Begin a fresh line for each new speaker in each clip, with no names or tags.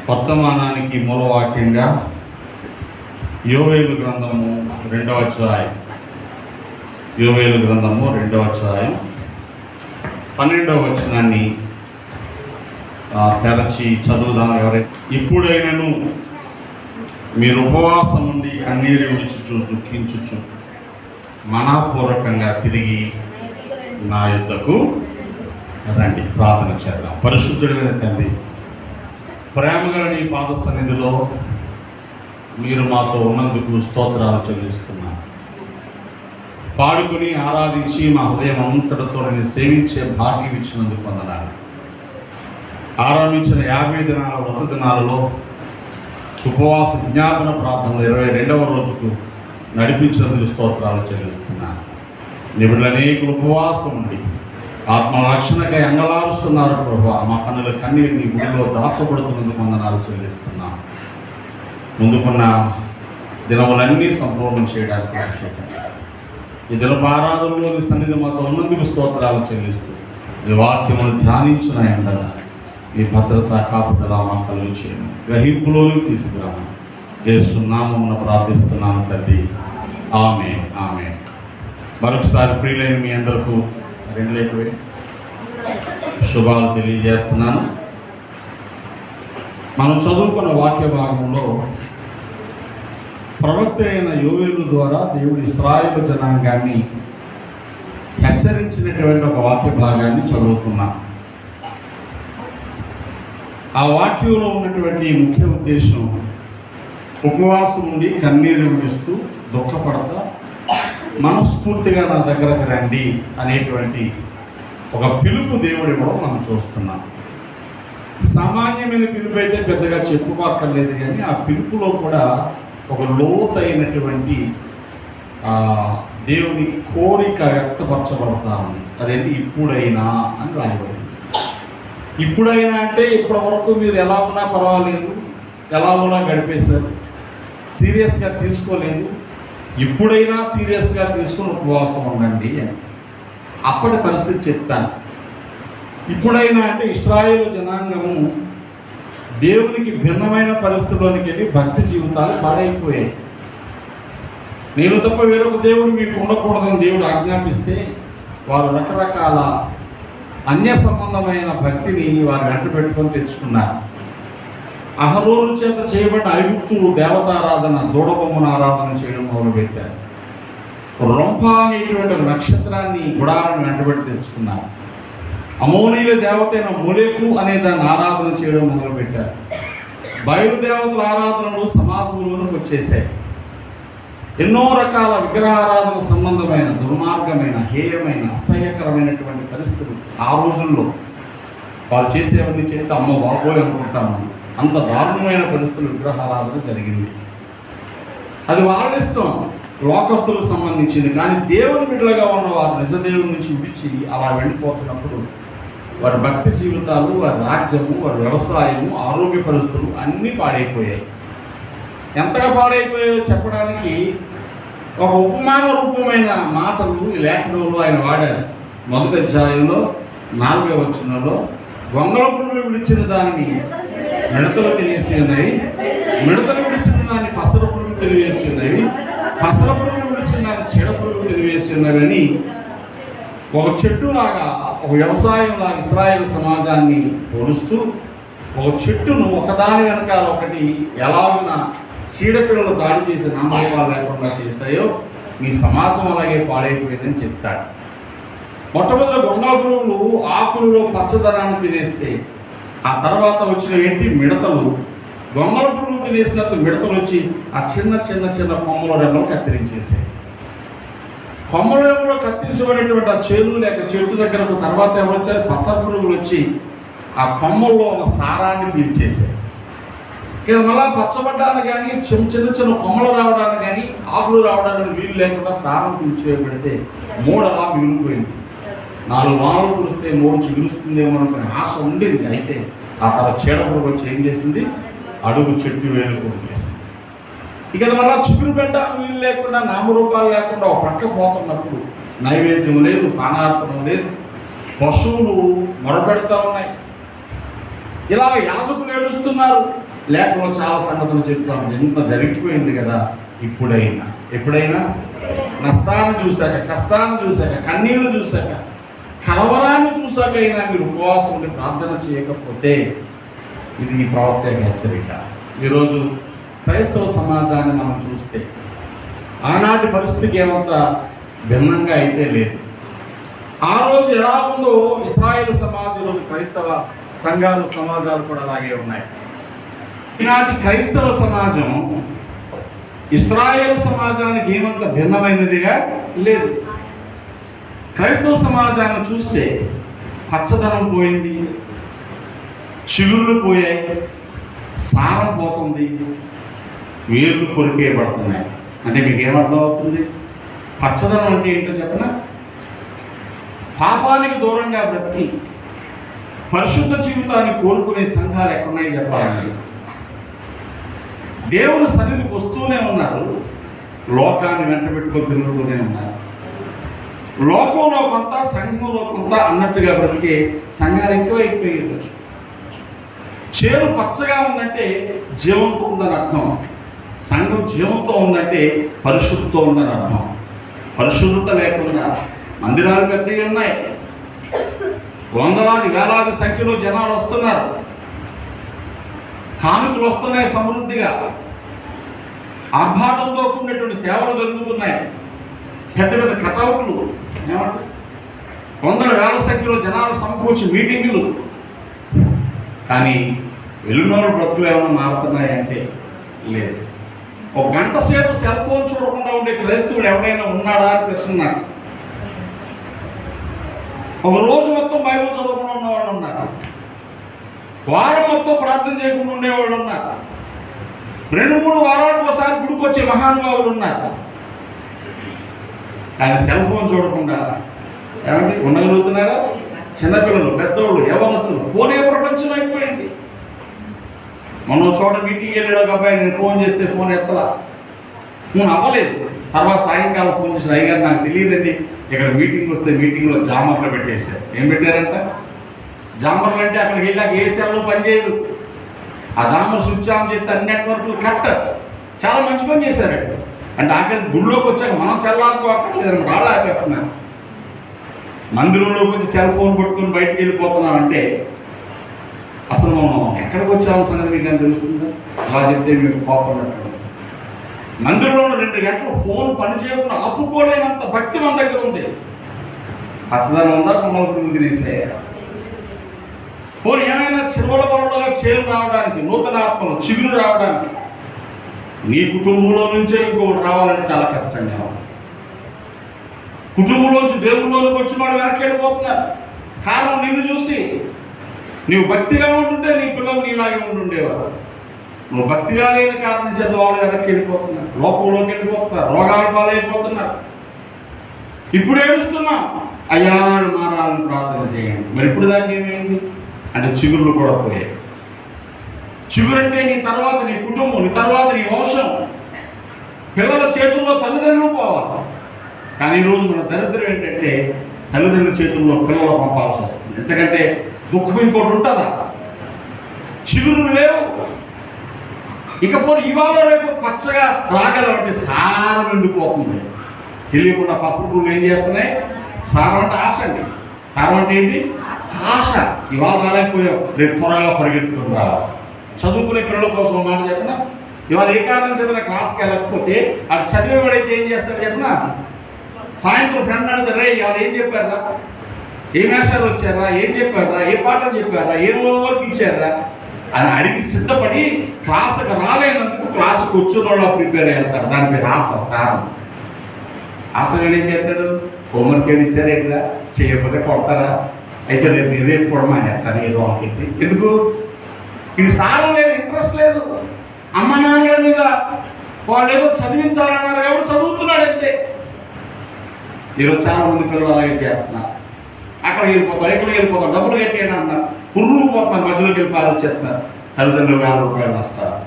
వర్తమానానికి మూలవాక్యంగా యోవేలు గ్రంథము 2వ అధ్యాయం. యోవేలు గ్రంథము 2వ అధ్యాయం 12వ వచనాన్ని తెరచి చదువుదాం. ఇప్పుడైనను మీరు ఉపవాసం ఉండి కన్నీరు విడుచుచు దుఃఖించుచు మనఃపూర్వకంగా తిరిగి నా యుద్ధకు రండి. ప్రార్థన చేద్దాం. పరిశుద్ధుడైన తండ్రి, ప్రేమగల నీ పాద సన్నిధిలో మీరు మాతో ఉన్నందుకు స్తోత్రాలు చెల్లిస్తున్నాను. పాడుకుని ఆరాధించి మా హృదయం అంతటితో నేను సేవించే భాగ్యం ఇచ్చినందుకు వందనాలు. ఆరంభించిన 50 దినాల వ్రత దినాలలో ఉపవాస విజ్ఞాపన ప్రార్థనలు 22వ రోజుకు నడిపించినందుకు స్తోత్రాలు చెల్లిస్తున్నాను. నిబుడులు అనేకులు ఉపవాసం ఉండి ఆత్మరక్షణకై అంగలారుస్తున్నారు ప్రభా. మా కన్నుల కన్నీరు నీ గుడిలో దాచబడుతున్నందుకు వందనాలు చెల్లిస్తున్నాను. ముందుకున్న దినములన్నీ సంపూర్ణం చేయడానికి ఈ దినపారాధనలో నీ సన్నిధి మాతో ఉన్నందుకు స్తోత్రాలు చెల్లిస్తూ ఈ వాక్యమును ధ్యానించిన ఎండగా ఈ భద్రత కాపుదల మా కలుగు చేయండి. గ్రహింపులోకి తీసుకురామని యేసు నామమున ప్రార్థిస్తున్నాను తండ్రి. ఆమేన్, ఆమేన్. మరొకసారి ప్రియులైన మీ అందరికీ శుభాలు తెలియజేస్తున్నాను. మనం చదువుకున్న వాక్య భాగంలో ప్రవక్త అయిన యోవేలు ద్వారా దేవుడు ఇశ్రాయేలు జనాంగాన్ని హెచ్చరించినటువంటి ఒక వాక్య భాగాన్ని చదువుకున్నాం. ఆ వాక్యంలో ఉన్నటువంటి ముఖ్య ఉద్దేశం ఉపవాసం ఉండి కన్నీరు విడుస్తూ దుఃఖపడతా మనస్ఫూర్తిగా నా దగ్గరకు రండి అనేటువంటి ఒక పిలుపు దేవుడు ఇవ్వడం మనం చూస్తున్నాం. సామాన్యమైన పిలుపు అయితే పెద్దగా చెప్పుకోక్కర్లేదు, కానీ ఆ పిలుపులో కూడా ఒక లోతైనటువంటి దేవుని కోరిక వ్యక్తపరచబడతా ఉంది. అదేంటి ఇప్పుడైనా అని రాయబడింది. ఇప్పుడైనా అంటే ఇప్పటి వరకు మీరు ఎలా ఉన్నా పర్వాలేదు, ఎలా ఉన్నా గడిపేశారు, సీరియస్గా తీసుకోలేదు. ఇప్పుడైనా సీరియస్గా తీసుకుని ఉపవాసం ఉండండి అని అప్పటి పరిస్థితి చెప్తాను. ఇప్పుడైనా అంటే ఇశ్రాయేలు జనాంగము దేవునికి భిన్నమైన పరిస్థితుల్లోనికి వెళ్ళి భక్తి జీవితాలు పాడైపోయాయి. నేను తప్ప వేరొక దేవుడు మీకు ఉండకూడదని దేవుడు ఆజ్ఞాపిస్తే వారు రకరకాల అన్య సంబంధమైన భక్తిని వారు వెంట పెట్టుకొని తెచ్చుకున్నారు. అహరోను చేత చేయబడిన ఐగుప్తు దేవతారాధన, దూడబొమ్మన ఆరాధన చేయడం మొదలుపెట్టారు. రొంప అనేటువంటి ఒక నక్షత్రాన్ని గుడారాన్ని వెంటబెట్టి తెచ్చుకున్నారు. అమోనీయుల దేవతైన మొలెకు అనే దాన్ని ఆరాధన చేయడం మొదలుపెట్టారు. బయలుదేవతల ఆరాధనలు సమాజంలోకి వచ్చేసాయి. ఎన్నో రకాల విగ్రహారాధన సంబంధమైన దుర్మార్గమైన, హేయమైన, అసహ్యకరమైనటువంటి పరిస్థితులు ఆ రోజుల్లో వారు చేసేవన్నీ చేస్తే అమ్మ బాబోయ్ అనుకుంటాము. అంత దారుణమైన పరిస్థితులు విగ్రహారాధన జరిగింది. అది వాళ్ళ ఇష్టం, లోకస్తులకు సంబంధించింది. కానీ దేవుని బిడ్డలుగా ఉన్న వారు నిజదేవుని నుంచి విడిచి అలా వెళ్ళిపోతున్నప్పుడు వారి భక్తి జీవితాలు, వారి రాజ్యము, వారి వ్యవసాయము, ఆరోగ్య పరిస్థితులు అన్నీ పాడైపోయాయి. ఎంతగా పాడైపోయాయో చెప్పడానికి ఒక ఉపమాన రూపమైన మాటలు ఈ లేఖనంలో ఆయన వాడారు. మొదటి అధ్యాయంలో 4వ వచనంలో గొంగళ పురుగులు విడిచిన దాన్ని మిడతలు తినేసి ఉన్నవి, మిడతలు విడిచిన దాన్ని పసర పురుగులు తినివేసి ఉన్నవి, పసర పురుగులు విడిచిన దాన్ని చీడ పురుగులు తినివేసి ఉన్నవి అని ఒక చెట్టులాగా, ఒక వ్యవసాయంలాగా ఇశ్రాయేలు సమాజాన్ని పోలుస్తూ ఒక చెట్టును ఒకదాని వెనకాల ఒకటి ఎలాగున చీడపిల్లలు దాడి చేసి నామరూపాలు లేకుండా చేశాయో మీ సమాజం అలాగే పాడైపోయిందని చెప్తాడు. మొట్టమొదటి గొంగళ పురుగులు ఆకులలో పచ్చదనాన్ని తినేస్తే ఆ తర్వాత వచ్చినవి ఏంటి? మిడతలు. గొంగళ పురుగులు తినేసిన తర్వాత మిడతలు వచ్చి ఆ చిన్న చిన్న చిన్న కొమ్మల రెమ్మలు కత్తిరించేసాయి. కొమ్మల రెమ్మలో కత్తిరించబడేటువంటి ఆ చేను లేక చెట్టు దగ్గరకు తర్వాత ఏమొచ్చారు? పసర పురుగులు వచ్చి ఆ కొమ్మల్లో ఉన్న సారాన్ని పీల్చేసాయి. ఇక మళ్ళా పచ్చబడ్డానికి కానీ చిన్న చిన్న కొమ్మలు రావడానికి కానీ ఆకులు రావడానికి వీలు లేకుండా సారం పీల్చివేయబడితే 3 అలా మిగిలిపోయింది. 4 వానలు కురిస్తే 3 చిగురుస్తుందేమో అనుకునే ఆశ ఉండింది. అయితే ఆ తర్వాత చీడపురుగు వచ్చి ఏం చేసింది? అడుగు చెట్టు వేలు కొరికేసింది. ఇక మళ్ళీ చిగురు పెట్టడానికి వీలు లేకుండా, నామరూపాలు లేకుండా ఒక ప్రక్క పోతున్నప్పుడు నైవేద్యం లేదు, పానార్పణం లేదు, పశువులు మొరపెడతా ఉన్నాయి. ఇలా యాజకులు ఏడుస్తున్నారు. లేఖలో చాలా సంగతులు చెప్తాం. ఎంత జరిగిపోయింది కదా. ఎప్పుడైనా నష్టాన్ని చూశాక, కష్టాన్ని చూశాక, కన్నీళ్లు చూశాక, కలవరాన్ని చూశాకైనా మీరు ఉపవాసం ఉండి ప్రార్థన చేయకపోతే ఇది ఈ ప్రవక్త యొక్క హెచ్చరిక. ఈరోజు క్రైస్తవ సమాజాన్ని మనం చూస్తే ఆనాటి పరిస్థితికి ఏమంత భిన్నంగా అయితే లేదు. ఆ రోజు ఎలా ఉందో ఇశ్రాయేలు సమాజంలో క్రైస్తవ సంఘాలు, సమాజాలు కూడా అలాగే ఉన్నాయి. ఈనాటి క్రైస్తవ సమాజం ఇశ్రాయేలు సమాజానికి ఏమంత భిన్నమైనదిగా లేదు. క్రైస్తవ సమాజాన్ని చూస్తే పచ్చదనం పోయింది, చిగుళ్ళు పోయాయి, సారం పోతుంది, వేర్లు కొరికేయబడుతున్నాయి. అంటే మీకు ఏమర్థం అవుతుంది? పచ్చదనం అంటే ఏంటో చెప్పనా? పాపానికి దూరంగా బ్రతికి పరిశుద్ధ జీవితాన్ని కోరుకునే సంఘాలు ఎక్కడున్నాయి చెప్పాలండి. దేవుని సన్నిధికి వస్తూనే ఉన్నారు, లోకాన్ని వెంట పెట్టుకొని తిరుగుతూనే ఉన్నారు. లోకంలో కొంత, సంఘంలో కొంత అన్నట్టుగా బ్రతికే సంఘాలు ఎక్కువైపోయారు. చేను పచ్చగా ఉందంటే జీవంతో ఉందని అర్థం. సంఘం జీవంతో ఉందంటే పరిశుద్ధతో ఉందని అర్థం. పరిశుద్ధత లేకుండా మందిరాలు పెద్దవి ఉన్నాయి, వందలాది వేలాది సంఖ్యలో జనాలు వస్తున్నారు, కానుకలు వస్తున్నాయి సమృద్ధిగా, ఆర్భాటంతో కూడినటువంటి సేవలు జరుగుతున్నాయి, పెద్ద పెద్ద కటౌట్లు, ఏమంటారు, వందల వేల సంఖ్యలో జనాలు సమకూర్చి మీటింగులు. కానీ వెలునోరు బ్రతుకులు ఏమైనా మారుతున్నాయి అంటే లేదు. ఒక గంట సేపు సెల్ ఫోన్ చూడకుండా ఉండే క్రైస్తవుడు ఎవరైనా ఉన్నాడా అని ప్రశ్న నాకు. ఒక రోజు మొత్తం బైబిల్ చదవకుండా ఉన్నవాళ్ళు ఉన్నారు, వారం మొత్తం ప్రార్థన చేయకుండా ఉండేవాళ్ళు ఉన్నారు, 2-3 వారాలకు ఒకసారి గుడికి వచ్చే మహానుభావులు ఉన్నారు. కానీ సెల్ ఫోన్ చూడకుండా ఏమంటే ఉండగలుగుతున్నారా? చిన్నపిల్లలు, పెద్దవాళ్ళు, యవనస్తులు, ఫోనే ప్రపంచం అయిపోయింది. మొన్న చోట మీటింగ్ వెళ్ళాడు ఒక అబ్బాయి, నేను ఫోన్ చేస్తే ఫోన్ ఎత్తలా, నేను అవ్వలేదు. తర్వాత సాయంకాలం ఫోన్ చేసిన, అయ్యగారు నాకు తెలియదండి, ఇక్కడ మీటింగ్ వస్తే మీటింగ్లో జామర్లు పెట్టేశారు. ఏం పెట్టారంట? జామర్లు అంటే అక్కడికి వెళ్ళాక ఏ సెల్లో పనిచేయదు. ఆ జామర్ స్విచ్ ఆన్ చేస్తే అన్ని నెట్వర్క్లు కట్. చాలా మంచి పని చేశారు. అంటే ఆఖరికి గుళ్ళోకి వచ్చాక మన సెల్లార్కు అక్కర్లేదని వాళ్ళు ఆపేస్తున్నారు. మందిరంలోకి వచ్చి సెల్ ఫోన్ పట్టుకొని బయటకు వెళ్ళిపోతున్నామంటే అసలు మనం ఎక్కడికి వచ్చామో సంగతి మీకు అని తెలుస్తుందా? అలా చెప్తే మీకు కోపడినట్టు. మందిరంలో 2 గంటలు ఫోన్ పని చేయకుండా ఆపుకోలేనంత భక్తి మన దగ్గర ఉంది. పచ్చదనం ఉందా? కొమ్మల పురుగు తినేసే ఫోన్ ఏమైనా చిరువల పొరలుగా చేరు రావడానికి, నూతన ఆత్మలు చిగురు రావడానికి, నీ కుటుంబంలో నుంచే ఇంకొకటి రావాలంటే చాలా కష్టంగా ఉంది. కుటుంబంలోంచి దేవుళ్ళలోకి వచ్చిన వాడు వెనక్కి వెళ్ళిపోతున్నారు. కారణం నిన్ను చూసి. నీవు భక్తిగా ఉంటుంటే నీ పిల్లలు నీలాగే ఉండుండేవారు. నువ్వు భక్తిగా లేని కారణం చేత వాళ్ళు వెనక్కి వెళ్ళిపోతున్నారు, లోకంలోకి వెళ్ళిపోతున్నారు, రోగాల పాలైపోతున్నారు. ఇప్పుడు ఏడుస్తున్నాం, అయ్యారు మారాలని ప్రార్థన చేయండి. మరి ఇప్పుడు దాకా ఏమైంది అంటే చిగురులు కూడా పోయాయి. చిగురంటే నీ తర్వాత నీ కుటుంబం, నీ తర్వాత నీ వంశం, పిల్లల చేతుల్లో తల్లిదండ్రులు పోవాలి. కానీ ఈరోజు మన దరిద్రం ఏంటంటే తల్లిదండ్రుల చేతుల్లో పిల్లలు పంపాల్సి వస్తుంది. ఎందుకంటే దుఃఖం ఇంకోటి ఉంటుందా? చిగురులు లేవు. ఇకపోతే ఇవాళ రేపు పచ్చగా రాగలవంటే సారం ఎండిపోతుంది. తెలియకుండా పసుపులు ఏం చేస్తున్నాయి? సారం అంటే ఆశ అండి. సారం అంటే ఏంటి? ఆశ. ఇవాళ రాలేకపోయాం, రేపు త్వరగా పరిగెత్తుకుని రావాలి. చదువుకునే పిల్లల కోసం మాట చెప్పిన, ఇవాళ ఏ కారణం చదివిన క్లాస్కి వెళ్ళకపోతే అటు చదివేవాడైతే ఏం చేస్తాడు చెప్పిన, సాయంత్రం ఫ్రెండ్ అడిగితే, రే ఇవాళ ఏం చెప్పారా, ఏ మేషాలు వచ్చారా, ఏం చెప్పారా, ఏ పాఠం చెప్పారా, ఏ వర్క్ ఇచ్చారా అని అడిగి సిద్ధపడి క్లాసుకు రాలేనందుకు క్లాసుకు కూర్చున్న ప్రిపేర్ అయ్యేస్తాడు. దాని పేరు ఆశ, సారం. ఆశ ఏం చేస్తాడు? హోంవర్క్ ఏమి ఇచ్చారు, ఎట్లా చేయకపోతే కొడతారా, అయితే రేపు కూడా మానేస్తాను ఏదో అనుకుంటే. ఎందుకు? ఇది సారం లేదు, ఇంట్రెస్ట్ లేదు. అమ్మ నాన్నల మీద వాళ్ళు ఏదో చదివించాలన్నారు కాబట్టి చదువుతున్నాడు అంతే. ఈరోజు చాలా మంది పిల్లలు అలాగే చేస్తున్నారు. అక్కడికి వెళ్ళిపోతారు, ఎక్కడికి వెళ్ళిపోతారు, డబ్బులు కట్టేయడం అన్నారు, పుర్రు పోతున్నారు, మధ్యలోకి వెళ్ళి పారొచ్చేస్తున్నారు. తల్లిదండ్రులు 1000 రూపాయలు నష్టాలు.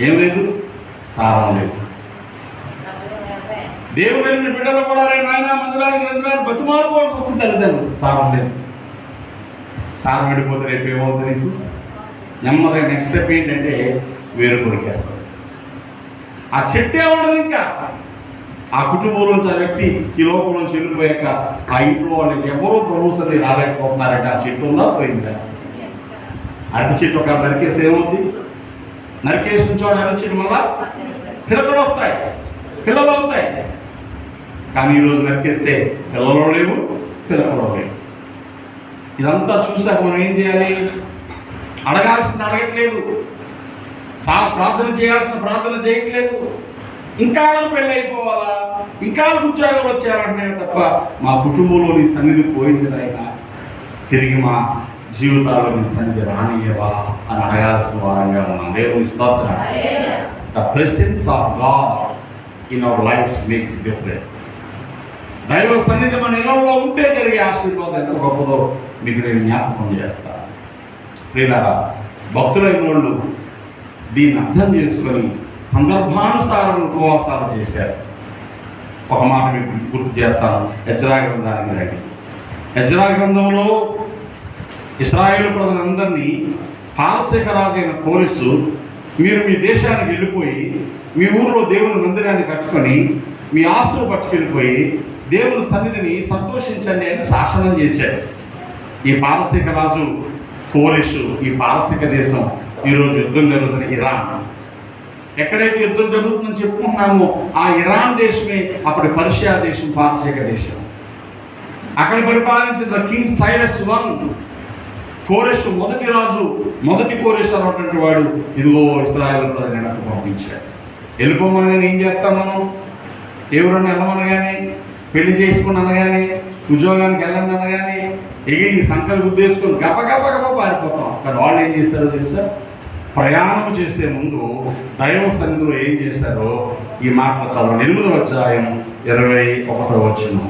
ఏం లేదు, సారం లేదు. దేవుడు వెళ్ళిన బిడ్డలు కూడా రే నాయన మందిరానికి రంగురాని బతిమాలుకోవాల్సి వస్తుంది. తల్లిదండ్రులు సారం లేదు. సారం వెళ్ళిపోతే రేపు ఏమవుతుంది? నీకు నెమ్మదిగా నెక్స్ట్ స్టెప్ ఏంటంటే వేరు కొరికేస్తారు. ఆ చెట్టే ఉండదు ఇంకా. ఆ కుటుంబంలోంచి ఆ వ్యక్తి ఈ లోకంలోంచి వెళ్ళిపోయాక ఆ ఇంట్లో వాళ్ళకి ఎవరో ప్రభుత్వం రాలేకపోతున్నారంటే ఆ చెట్టు ఉందా పోయిందా? అరటి చెట్టు ఒక నరికేస్తే ఏమవుతుంది? నరికేసిన చోట అరటి చెట్టు మళ్ళా పిల్లలు వస్తాయి, పిల్లలు అవుతాయి. కానీ ఈరోజు నరికేస్తే పిల్లలు లేవు, పిల్లలు లేవు. ఇదంతా చూసాక మనం ఏం చేయాలి? అడగాల్సింది అడగట్లేదు, ప్రార్థన చేయాల్సిన ప్రార్థన చేయట్లేదు. ఇంకా పెళ్ళి అయిపోవాలా, ఇంకా ఉద్యోగాలు వచ్చారంటే తప్ప మా కుటుంబంలో నీ సన్నిధి పోయింది అయినా తిరిగి మా జీవితాల్లో నీ సన్నిధి రానియవా అని అడగాల్సిన వారంగా ఉన్నాం. దేవుని స్తోత్రం. The presence of God in our lives makes different. దైవ సన్నిధి మన ఇళ్లలో ఉంటే జరిగే ఆశీర్వాదం ఎంత గొప్పదో మీకు నేను జ్ఞాపకం చేస్తాను. ప్రియులారా, భక్తులైన వాళ్ళు దీన్ని అర్థం చేసుకొని సందర్భానుసారం ఉపవాసాలు చేశారు. ఒక మాట మీకు గుర్తు చేస్తాను. ఎజ్రా గ్రంథానికి రండి. ఎజ్రా గ్రంథంలో ఇశ్రాయేలు ప్రజలందరినీ పారసీక రాజు అయిన కోరెషు మీరు మీ దేశానికి వెళ్ళిపోయి మీ ఊరిలో దేవుని మందిరాన్ని కట్టుకొని మీ ఆస్తులు పట్టుకెళ్ళిపోయి దేవుని సన్నిధిని సంతోషించండి అని శాసనం చేశాడు. ఈ పారసీక రాజు కోరెషు, ఈ పారసీక దేశం ఈరోజు యుద్ధం జరుగుతున్న ఇరాన్. ఎక్కడైతే యుద్ధం జరుగుతుందని చెప్పుకుంటున్నామో ఆ ఇరాన్ దేశమే అప్పటి పర్షియా దేశం, పారసీక దేశం. అక్కడ పరిపాలించిన ద కింగ్ సైరస్ I. కోరెషు మొదటి రాజు, మొదటి కోరెషు అన్నటువంటి వాడు ఇదిగో ఇశ్రాయేలు ప్రజలను వెనక్కి పంపించాడు. వెళ్ళిపోమనగానే ఏం చేస్తాం మనం? ఎవరన్నా వెళ్ళమనగానే, పెళ్లి చేసుకుని అనగానే, ఉద్యోగానికి వెళ్ళండి అనగానే ఎగి ఈ సంకలు గుద్దేసుకొని గప్ప పారిపోతాం. కానీ వాళ్ళు ఏం చేస్తారో తెలుసా? ప్రయాణం చేసే ముందు దైవ సన్నిధిలో ఏం చేశారో ఈ మాటలు చదవండి. 8వ అధ్యాయం 21వ వచనం.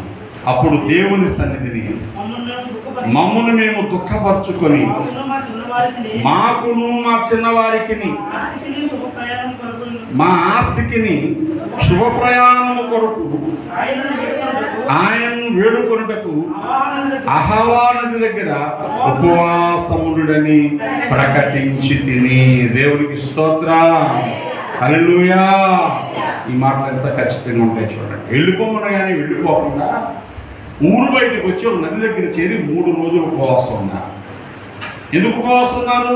అప్పుడు దేవుని సన్నిధిని మమ్మును మేము దుఃఖపరుచుకొని మాకును మా చిన్నవారికి మా ఆస్తికిని శుభ ప్రయాణము కొరకు ఆయనను వేడుకొనుటకు అహవా నది దగ్గర ఉపవాసముడని ప్రకటించి తిని. దేవునికి స్తోత్రం, హల్లెలూయా. ఈ మాటలు ఎంత ఖచ్చితంగా ఉంటాయి చూడండి. వెళ్ళిపోమనగానే వెళ్ళిపోకుండా ఊరు బయటకు వచ్చి ఒక నది దగ్గర చేరి 3 రోజులు ఉపవాసం ఉన్నారు. ఎందుకు ఉపవాసం ఉన్నారు?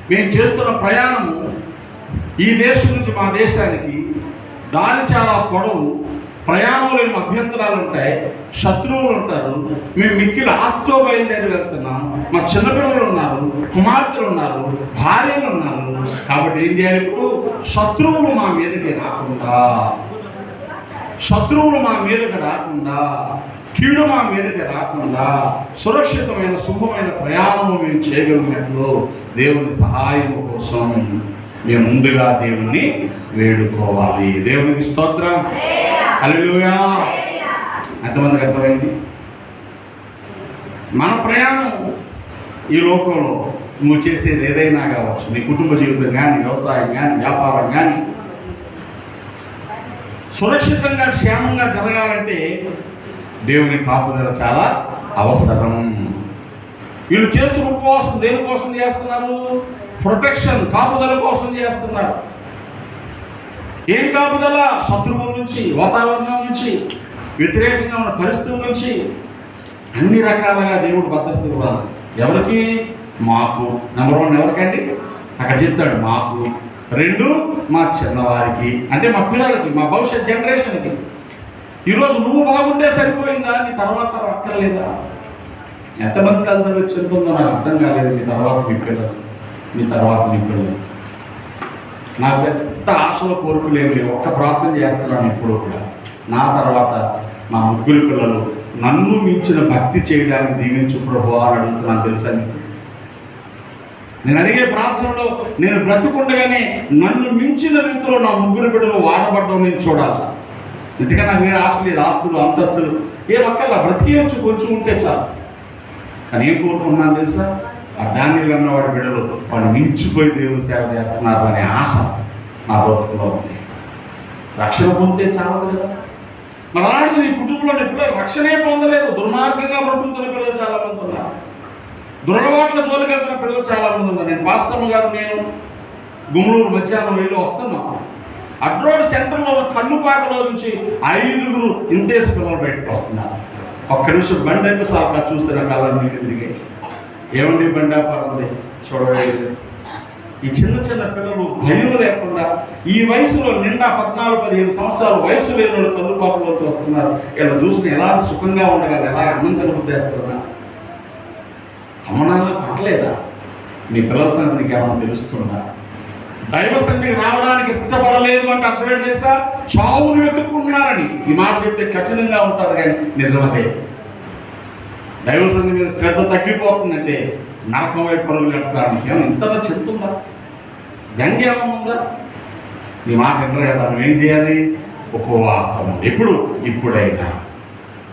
మేము చేస్తున్న ప్రయాణము ఈ దేశం నుంచి మా దేశానికి దారి చాలా పొడవు, ప్రయాణంలో ఏమో అభ్యంతరాలు ఉంటాయి, శత్రువులు ఉంటారు, మేము మిక్కిలి ఆస్తితో బయలుదేరి వెళ్తున్నాం, మా చిన్నపిల్లలు ఉన్నారు, కుమార్తెలు ఉన్నారు, భార్యలు ఉన్నారు. కాబట్టి ఏం చేయాలి? ఇప్పుడు శత్రువులు మా మీదకి రాకుండా కీడు మా మీదకి రాకుండా సురక్షితమైన శుభమైన ప్రయాణము మేము చేయగలిగినట్లు దేవుని సహాయం కోసం మేము ముందుగా దేవుణ్ణి వేడుకోవాలి. దేవునికి స్తోత్రం, హల్లెలూయా. ఎంతమందికి అర్థమైంది? మన ప్రయాణం ఈ లోకంలో నువ్వు చేసేది ఏదైనా కావచ్చు, నీ కుటుంబ జీవితం కానీ, వ్యవసాయం కానీ, వ్యాపారం కానీ సురక్షితంగా క్షేమంగా జరగాలంటే దేవుని కాపుదల చాలా అవసరం. వీళ్ళు చేస్తున్న ఉపవాసం దేనికోసం చేస్తున్నారు? ప్రొటెక్షన్, కాపుదల కోసం చేస్తున్నారు. ఏం కాపుదల? శత్రువుల నుంచి, వాతావరణం నుంచి, వ్యతిరేకంగా ఉన్న పరిస్థితుల నుంచి అన్ని రకాలుగా దేవుడు భద్రత ఇవ్వాలి. ఎవరికి? మాకు. నెంబర్ 1 ఎవరికండి? అక్కడ చెప్తాడు మాకు. 2 మా చిన్నవారికి, అంటే మా పిల్లలకి, మా భవిష్యత్ జనరేషన్కి. ఈరోజు నువ్వు బాగుంటే సరిపోయిందా? నీ తర్వాత అక్కర్లేదా? ఎంతమంది తల్లిదండ్రులు చెందుతుందో నాకు అర్థం కాలేదు. మీ తర్వాత మీ పిల్లలు. నాకు పెద్ద ఆశలో కోరికలు ఏమి లేవు. ఒక్క ప్రార్థన చేస్తున్నాను ఇప్పుడు కూడా, నా తర్వాత మా 3 పిల్లలు నన్ను మించిన భక్తి చేయడానికి దీవించు ప్రభువా అని అడుగుతున్నాను. తెలుసా నీకు? నేను అడిగే ప్రార్థనలో నేను బ్రతుకుండగానే నన్ను మించిన రీతిలో నా 3 బిడ్డలు వాడబడ్డం నేను చూడాలి. ఎందుకంటే నాకు వేరే ఆశ లేదు, ఆస్తులు అంతస్తులు ఏమక్కర్లా, బ్రతికేయచ్చు, కొంచెం ఉంటే చాలు. కానీ ఏం కోరుకుంటున్నాను తెలుసా? ఆ డానియేలు అన్నవాడి బిడ్డలు వాడు మించిపోయి దేవుని సేవ చేస్తున్నారు అనే ఆశ నా బ్రతుకులో ఉంది. రక్షణ పొందితే చాలదు కదా. మరి అలాంటిది నీ కుటుంబంలోని పిల్లలు రక్షణే పొందలేదు, దుర్మార్గంగా బ్రతుకుతున్న పిల్లలు చాలామంది ఉన్నారు. దురలవాట్ల జోలికి వెళ్తున్న పిల్లలు చాలామంది ఉన్నారు. నేను పాస్టమ్మ గారు నేను గుమ్మలూరు మధ్యాహ్నం వెళ్ళి వస్తున్నాం. అడ్రోడ్ సెంటర్లో కన్నుపాకలో నుంచి 5 ఇంతేసి పిల్లలు బయటకు వస్తున్నారు. ఒక్క నిమిషం బండి అయిపోయి సార్ చూస్తే నా కళ్ళని నీళ్ళు తిరిగి ఏమండి బండి పరంది చూడలేదు. ఈ చిన్న చిన్న పిల్లలు భయం లేకుండా ఈ వయసులో నిండా 14-15 సంవత్సరాల వయసు లేని వాళ్ళు కన్నుపాకలోకి వస్తున్నారు. ఇలా చూసిన ఎలా సుఖంగా ఉండగలరు, ఎలా అన్నం తినబుద్ధేస్తున్నా. అమ్మనాన్నకు పట్టలేదా? మీ పిల్లల సంగతి నీకు ఏమైనా తెలుస్తుందా? దైవ సన్నిధికి రావడానికి ఇష్టపడలేదు అంటే అర్థమేంటి తెలుసా? చావును వెతుక్కుంటున్నారని. ఈ మాట చెప్తే కఠినంగా ఉంటారు కానీ నిజమదే. దైవ సన్నిధి మీద శ్రద్ధ తగ్గిపోతుందంటే నరకం వైపు పరుగులు ఎడతానికి ఏమైనా ఇంతలో చెప్తుందా? వ్యంగ్యం ఏమన్నా? ఈ మాట వింటారు కదా, నువ్వేం చేయాలి? ఉపవాసం. ఇప్పుడైనా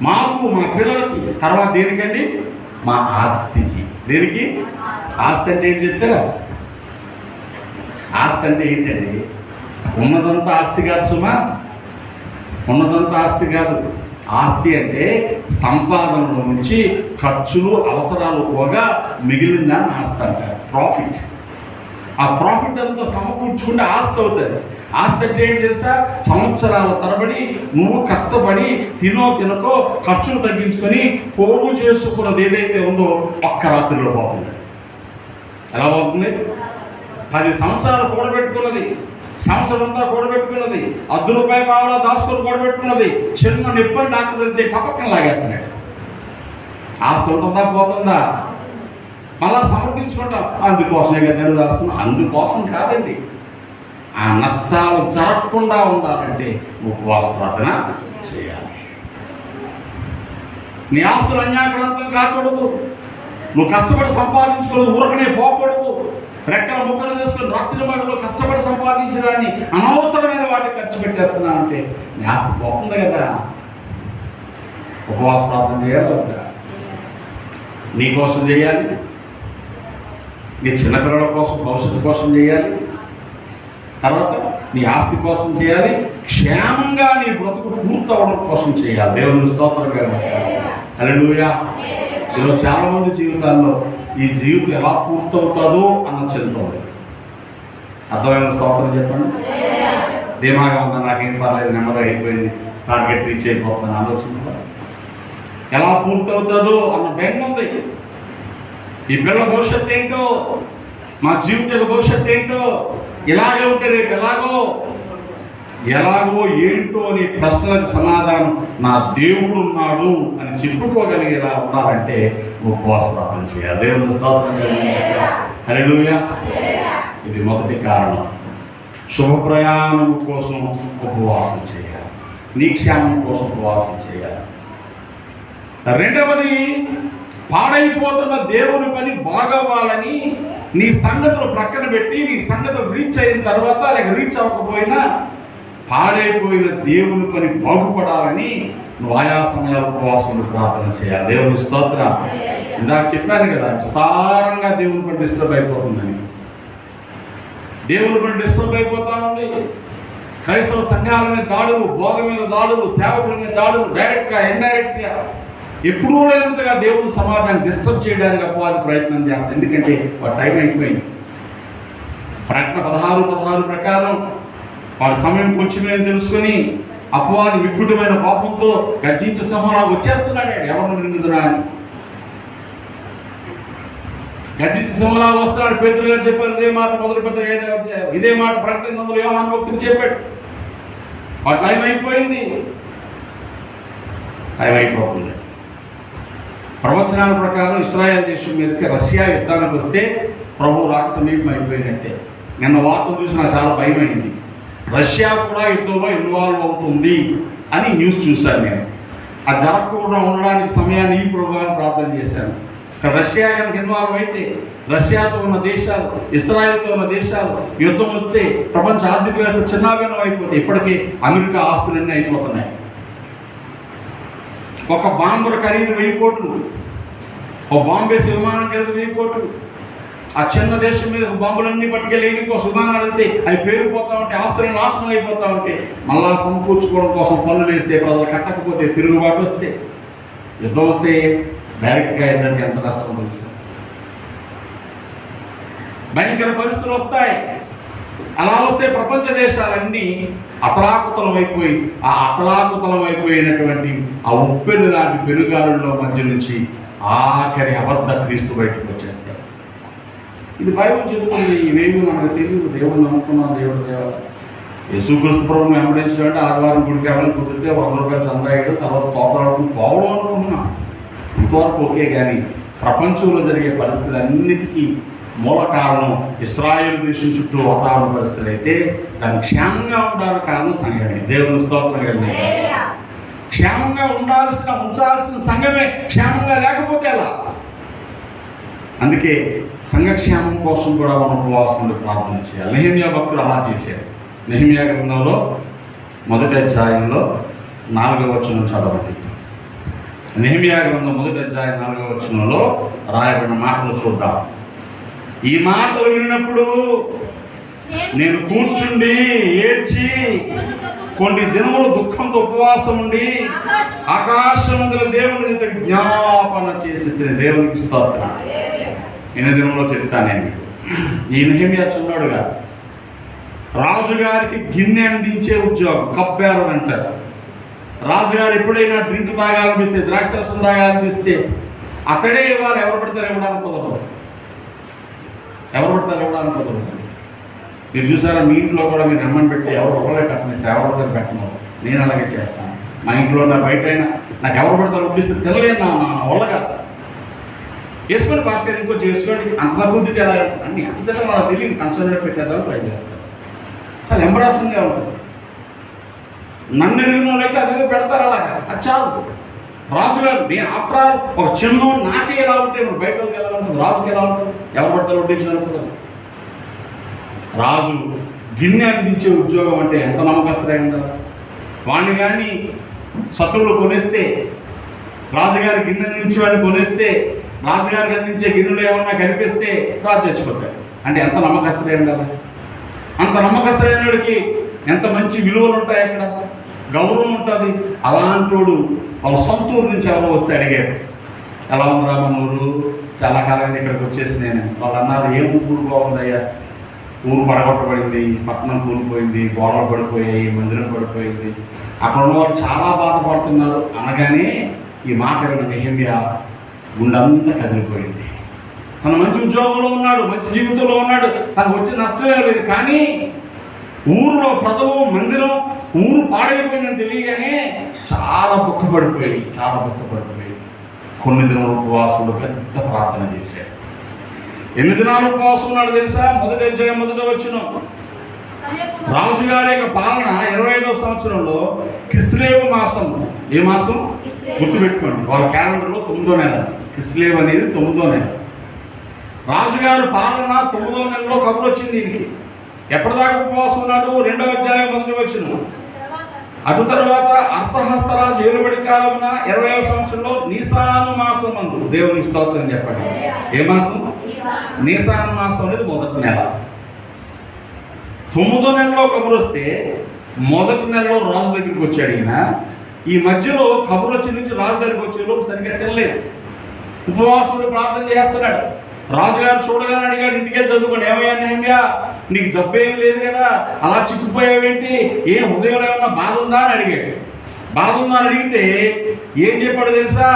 మాకు మా పిల్లలకి, తర్వాత దేనికండి? మా ఆస్తికి. దేనికి? ఆస్తి అంటే ఏంటి చెప్తారా? ఆస్తి అంటే ఏంటండి? ఉన్నదంతా ఆస్తి కాదు సుమా, ఉన్నదంతా ఆస్తి కాదు. ఆస్తి అంటే సంపాదనలో నుంచి ఖర్చులు అవసరాలు పోగా మిగిలిందాన్ని ఆస్తి అంటారు. ప్రాఫిట్. ఆ ప్రాఫిట్ అంతా సమకూర్చుకుంటే ఆస్తి అవుతుంది. ఆస్తి అంటే ఏంటి తెలుసా? సంవత్సరాల తరబడి నువ్వు కష్టపడి తినకో ఖర్చులు తగ్గించుకొని పోగు చేసుకున్నది ఏదైతే ఉందో ఒక్క రాత్రిలో పోతుంది. ఎలా పోతుంది? 10 సంవత్సరాలు కూడబెట్టుకున్నది, సంవత్సరం అంతా కూడబెట్టుకున్నది, ₹10 పావలా దాచుకొని కూడబెట్టుకున్నది చిన్న నిప్పని డాక్టర్ తెలితే టపక్కన లాగేస్తున్నాడు. ఆస్తి ఉంటుందా పోతుందా? మళ్ళా సమర్థించుకుంటాం, అందుకోసమే కదా దాచుకున్నాం. అందుకోసం కాదండి. ఆ నష్టాలు జరగకుండా ఉండాలంటే ఉపవాస ప్రార్థన చేయాలి. నీ ఆస్తులు అన్యాక్రాంతం కాకూడదు. నువ్వు కష్టపడి సంపాదించుకోవద్దు, ఊరకనే పోకూడదు. రెక్కల ముక్కలు చేసుకుని రాత్రి మగలు కష్టపడి సంపాదించేదాన్ని అనవసరమైన వాటికి ఖర్చు పెట్టేస్తున్నా అంటే నీ ఆస్తి పోతుంది కదా. ఉపవాస ప్రార్థన చేయాలి వద్దా? నీ కోసం చేయాలి, నీ చిన్నపిల్లల కోసం, భవిష్యత్తు కోసం చేయాలి, తర్వాత నీ ఆస్తి కోసం చేయాలి, క్షేమంగా నీ బ్రతుకు పూర్తవడం కోసం చేయాలి. దేవుని స్తోత్రం కదా. హల్లెలూయా. ఈరోజు చాలామంది జీవితాల్లో ఈ జీవితం ఎలా పూర్తవుతుందో అన్న చింత ఉంది. అర్థమైన స్తోత్రం చెప్పండి. ధీమాగా ఉందా, నాకేం పర్లేదు, నెమ్మదిగా అయిపోయింది, టార్గెట్ రీచ్ అయిపోతుందని ఆలోచన. ఎలా పూర్తవుతుందో అన్న బెంగ ఉంది. ఈ పిల్లల భవిష్యత్తు ఏంటో, మా జీవిత భవిష్యత్తు ఏంటో, ఇలాగే ఉంటే రేపు ఎలాగో ఏంటో అనే ప్రశ్నలకు సమాధానం నా దేవుడు ఉన్నాడు అని చెప్పుకోగలిగేలా ఉండాలంటే ఉపవాస ప్రార్థన చేయాలి. దేవుని స్తోత్రం. హల్లెలూయా. ఇది మొదటి కారణం. శుభ ప్రయాణం కోసం ఉపవాసం చేయాలి, నీ క్షేమం కోసం ఉపవాసం చేయాలి. రెండవది, పాడైపోతున్న దేవుని పని బాగవ్వాలని నీ సంగతులు ప్రక్కన పెట్టి, నీ సంగతులు రీచ్ అయిన తర్వాత లేక రీచ్ అవ్వకపోయినా పాడైపోయిన దేవుని పని బాగుపడాలని నువ్వు ఆయా సమయాల ఉపవాసంలో ప్రార్థన చేయాలి. దేవుని స్తోత్రం. ఇందాక చెప్పాను కదా, విస్తారంగా దేవుని పని డిస్టర్బ్ అయిపోతుందని. దేవుని పని డిస్టర్బ్ అయిపోతా ఉంది. క్రైస్తవ సంఘాల మీద దాడులు, బోధ మీద దాడులు, సేవకుల మీద దాడులు, డైరెక్ట్గా ఇండైరెక్ట్గా ఎప్పుడూ లేనంతగా దేవుని సమాజాన్ని డిస్టర్బ్ చేయడానికి అపవాది ప్రయత్నం చేస్తాను. ఎందుకంటే వాటి టైం అయిపోయింది. ప్రకటన 16:16 ప్రకారం వాడి సమయం కొంచెమే తెలుసుకొని అపవాది వికృతమైన కోపంతో గర్జించే సింహంలా వచ్చేస్తున్నాడు. ఎవరిని నిందుతున్నా అని గర్జించే సింహంలా వస్తున్నాడు. పేతురు గారు చెప్పారు ఇదే మాట, మొదటి పత్రిక 5వ అధ్యాయం ఇదే మాట ప్రకటన యోహాను భక్తుడు చెప్పాడు. ఆ టైం అయిపోయింది. టైం అయిపోతుంది. ప్రవచనాల ప్రకారం ఇశ్రాయేల్ దేశం మీదకి రష్యా యుద్ధానికి వస్తే ప్రభు రాక సమీపం అయిపోయినట్టే. నిన్న వార్తలు చూసి నాకు చాలా భయమైంది. రష్యా కూడా యుద్ధంలో ఇన్వాల్వ్ అవుతుంది అని న్యూస్ చూశాను నేను. అది జరగకుండా ఉండడానికి సమయాన్ని ఈ ప్రోగ్రాం ప్రార్థన చేశాను. రష్యా కనుక ఇన్వాల్వ్ అయితే రష్యాతో ఉన్న దేశాలు, ఇస్రాయల్తో ఉన్న దేశాలు యుద్ధం వస్తే ప్రపంచ ఆర్థిక వ్యవస్థ చిన్నాభిన్నం అయిపోతాయి. ఇప్పటికీ అమెరికా ఆస్తులన్నీ అయిపోతున్నాయి. ఒక బాంబు ఖరీదు 1000 కోట్లు, ఒక బాంబేసి విమానం ఖరీదు 1000 కోట్లు. ఆ చిన్న దేశం మీద బాంబులన్నీ పట్టుకెళ్ళి ఇంకోసం విమానాలు వెళ్తే అవి పేరుకుపోతా ఉంటే, ఆస్తులు నాశనం అయిపోతా ఉంటే, మళ్ళా సమకూర్చుకోవడం కోసం పనులు వేస్తే, ప్రజలు కట్టకపోతే, తిరుగుబాటు వస్తే, యుద్ధం వస్తే డైరెక్ట్గా ఏంటంటే ఎంత నష్టం తెలుసు. భయంకర పరిస్థితులు వస్తాయి. అలా వస్తే ప్రపంచ దేశాలన్నీ అతలాకుతలమైపోయి ఆ అతలాకుతలమైపోయినటువంటి ఆ ఉప్పెను లాంటి పెనుగాలుల్లో మధ్య నుంచి ఆఖరి అబద్ధ క్రీస్తు బయటకు వచ్చేస్తాడు. ఇది బైబిల్ చెబుతుంది. ఇవేమి మనకు తెలియదు. దేవుడు నమ్ముకున్నాం. దేవుడు దేవాల యేసుక్రీస్తు ప్రభువుని వెంబడించాలంటే ఆదివారం గుడికి వెళ్ళడం కుదిరితే 100 రూపాయలు చందా వేయడం, తర్వాత స్తోత్రాలు పోవడం అనుకుంటున్నాం. ఇంతవరకు ఓకే. కానీ ప్రపంచంలో జరిగే పరిస్థితులన్నిటికీ మూల కారణం ఇశ్రాయేలు దేశం చుట్టూ వాతావరణ పరిస్థితులు అయితే దాన్ని క్షేమంగా ఉండాలని కారణం సంఘమే. దేవుని స్తోత్రం కలిగి క్షేమంగా ఉంచాల్సిన సంఘమే క్షేమంగా లేకపోతే ఎలా? అందుకే సంఘక్షేమం కోసం కూడా మనం ఉపవాసం ఉండి ప్రార్థన చేయాలి. నెహెమ్యా భక్తుడు అలా చేశారు. నెహెమ్యా గ్రంథంలో 1వ అధ్యాయంలో 4వ వచనం చదవండి. నెహెమ్యా గ్రంథం 1వ అధ్యాయం 4వ వచనంలో రాయబడిన మాటలు చూద్దాం. ఈ మాటలు విన్నప్పుడు నేను కూర్చుండి ఏడ్చి కొన్ని దినములు దుఃఖంతో ఉపవాసం ఉండి ఆకాశమందుల దేవుని జ్ఞాపన చేసి దేవునికి స్తోత్రం. ఎన్ని దినంలో చెప్తాను నేను మీకు. ఈ నెహెమ్యా చిన్నాడుగా రాజుగారికి గిన్నె అందించే ఉద్యోగం, కప్బేరర్ అంటారు. రాజుగారు ఎప్పుడైనా డ్రింక్ తాగాలనిపిస్తే, ద్రాక్షరసం తాగాలనిపిస్తే అతడే ఇవ్వాలి. ఎవరు పడతారు ఇవ్వడానికి కుదరదు. ఎవరు పడతారు ఇవ్వడానికి కుదరదు. మీరు చూసారా, మీ ఇంట్లో కూడా మీరు అమ్మని పెట్టి ఎవరు ఒకళ్ళే పెట్టనిస్తే ఎవరు పడతారు పెట్టను. నేను అలాగే చేస్తాను. మా ఇంట్లో నా బయట అయినా నాకు ఎవరు పడతారు ఒప్పిస్తే తినలేను. నా వల్లగా వేసుకొని భాస్కర్ ఇంకో చేసుకోండి, అంత తగ్గుద్ది ఎలా అన్ని అంత తిట్టడం అలా తెలియదు. కన్సల్ట్ పెట్టేదాన్ని ట్రై చేస్తారు. చాలా ఎంబరాసింగ్గా ఉంటుంది. నన్ను ఎరిగిన వాళ్ళు అయితే అదేదో పెడతారు అలాగా. అది చాలు. రాజుగారు నేను ఆఫ్టర్ ఆల్ ఒక చిన్న నాకే ఎలా ఉంటే మరి బయట వాళ్ళకి ఎలా ఉంటుంది, రాజుకి ఎలా ఉంటుంది, ఎవరు పడతారు వడ్డించినప్పుడు. రాజు గిన్నె అందించే ఉద్యోగం అంటే ఎంత నమ్మకస్తులై ఉంటారు. వాడిని కానీ శత్రువులు కొనేస్తే, రాజుగారి గిన్నె నుంచి వాడిని కొనేస్తే, రాజుగారికి అందించే గిన్నెలు ఏమన్నా కనిపిస్తే రాజు చచ్చిపోతాడు. అంటే ఎంత నమ్మకస్తులై ఉండాలి. అంత నమ్మకస్తులైనడికి ఎంత మంచి విలువలు ఉంటాయి, అక్కడ గౌరవం ఉంటుంది. అలాంటోడు వాళ్ళ సొంత ఊరు నుంచి ఎవరో వస్తే అడిగారు, ఎలా ఉందిరా మన ఊరు, చాలా కాలం ఇక్కడికి వచ్చేసి నేను. వాళ్ళు అన్నారు, ఏం ఊరు బాగుందయ్యా, ఊరు పడగొట్టబడింది, పట్టణం కూలిపోయింది, గోడలు పడిపోయాయి, మందిరం పడిపోయింది, అక్కడ ఉన్నవాళ్ళు చాలా బాధపడుతున్నారు అనగానే ఈ మాట విన్న నెహెమ్యా గుండంతా కదిలిపోయింది. తను మంచి ఉద్యోగంలో ఉన్నాడు, మంచి జీవితంలో ఉన్నాడు, తనకు వచ్చిన నష్టమే లేదు. కానీ ఊరిలో ప్రజలు, మందిరం, ఊరు పాడైపోయిందని తెలియగానే చాలా దుఃఖపడిపోయి కొన్ని దినాలు ఉపవాసులు పెద్ద ప్రార్థన చేశాడు. ఎన్ని దినాలు ఉపవాసం ఉన్నాడు తెలుసా? 1వ అధ్యాయం 1వ వచనం. రాజుగారి యొక్క పాలన 25వ సంవత్సరంలో కిస్లేవు మాసం. ఏ మాసం గుర్తుపెట్టుకోండి, వాళ్ళ క్యాలెండర్లో 9వ నెల. కిస్లేవు అనేది 9వ నెల. రాజుగారు పాలన 9వ నెలలో కబురు వచ్చింది దీనికి. ఎప్పటిదాకా ఉపవాసం ఉన్నాడు? 2వ అధ్యాయం 1వ వచనం. అటు తర్వాత అర్థహస్తరాజు ఏలుబడి కాలమున 20వ సంవత్సరంలో నీసాను మాసం అందు. దేవునికి స్తోత్రం చెప్పండి. ఏ మాసం? నీసాను మాసం అనేది 1వ నెల. 9వ నెలలో కబురు వస్తే 1వ నెలలో రాజు దగ్గరికి వచ్చాడు ఈయన. ఈ మధ్యలో కబురు వచ్చి నుంచి రాజు దగ్గరికి వచ్చేలోపు సరిగ్గా తినలేదు. ఉపవాసుడు ప్రార్థన చేస్తున్నాడు. రాజుగారు చూడగానే అడిగాడు, ఇంటికే చదువుకోండి, ఏమయ్యా నెహెమ్యా, నీకు జబ్బు ఏమి లేదు కదా, అలా చిక్కుపోయావేంటి, ఏం హృదయంలో ఏమన్నా బాధ ఉందా అని అడిగాడు. బాధ ఉందా అని అడిగితే ఏం చెప్పాడు తెలుసా?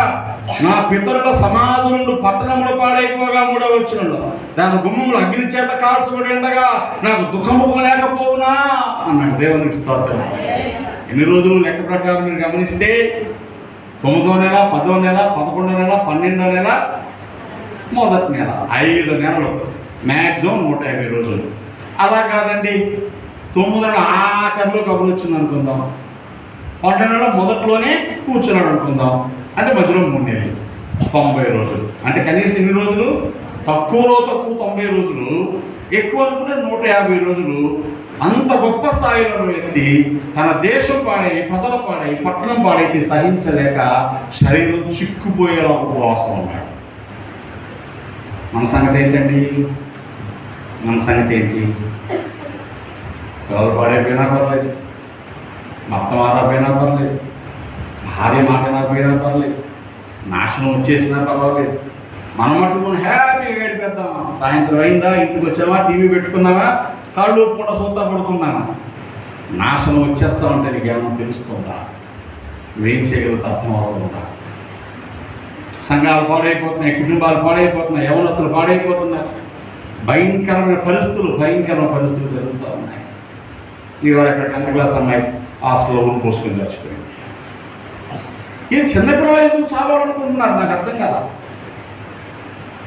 నా పితరుల సమాధులు పట్టణంలో పాడైపోగా 3వ వచనంలో దాని గుమ్మములు అగ్ని చేత కాల్చబడి ఉండగా నాకు దుఃఖము లేకపోవునా అన్నాడు. దేవునికి స్తోత్రం. ఎన్ని రోజులు లెక్క ప్రకారం మీరు గమనిస్తే 9వ నెల, 10వ నెల, 11వ నెల, 12వ నెల, 1వ నెల, 5 నెలలు, మ్యాక్సిమం 150 రోజులు. అలా కాదండి, 9వ నెల ఆఖరిలో కబురు వచ్చింది అనుకుందాం, 12వ నెల మొదట్లోనే కూర్చున్నాడు అనుకుందాం, అంటే మధ్యలో 3 నెలలు, 90 రోజులు. అంటే కనీసం ఎన్ని రోజులు? తక్కువలో తక్కువ 90 రోజులు, ఎక్కువ అనుకుంటే 150 రోజులు. అంత గొప్ప స్థాయిలో ఉన్న వ్యక్తి తన దేశం పాడై, ప్రజలు పాడై, పట్టణం పాడైతే సహించలేక శరీరం చిక్కుపోయేలా ఉపవాసం ఉన్నాడు. మన సంగతి ఏంటండి? మన సంగతి ఏంటి? పిల్లలు పాడైపోయినా పర్లేదు, భర్త మారపోయినా పర్లేదు, భార్య మాట పోయినా పర్లేదు, నాశనం వచ్చేసినా పర్వాలేదు, మనం మటుకు హ్యాపీగా గడిపేద్దాం. సాయంత్రం అయిందా, ఇంటికి వచ్చామా, టీవీ పెట్టుకున్నామా, కాళ్ళు ఊపుకుండా సూతా పడుకున్నామా. నాశనం వచ్చేస్తా ఉంటే నీకేమన్నా తెలుస్తుందా? నువ్వేం చేయగలుగుతా అర్థం అవుతుందా? సంఘాలు పాడైపోతున్నాయి, కుటుంబాలు పాడైపోతున్నాయి, యవనస్తులు పాడైపోతున్నారు. భయంకరమైన పరిస్థితులు జరుగుతూ ఉన్నాయి. ఇవాళ ఇక్కడ 10th క్లాస్ అమ్మాయి హాస్టల్లో రూమ్ పోసుకొని చచ్చిపోయింది. ఈ చిన్నపిల్లలు ఎందుకు చావాలనుకుంటున్నారు నాకు అర్థం కదా.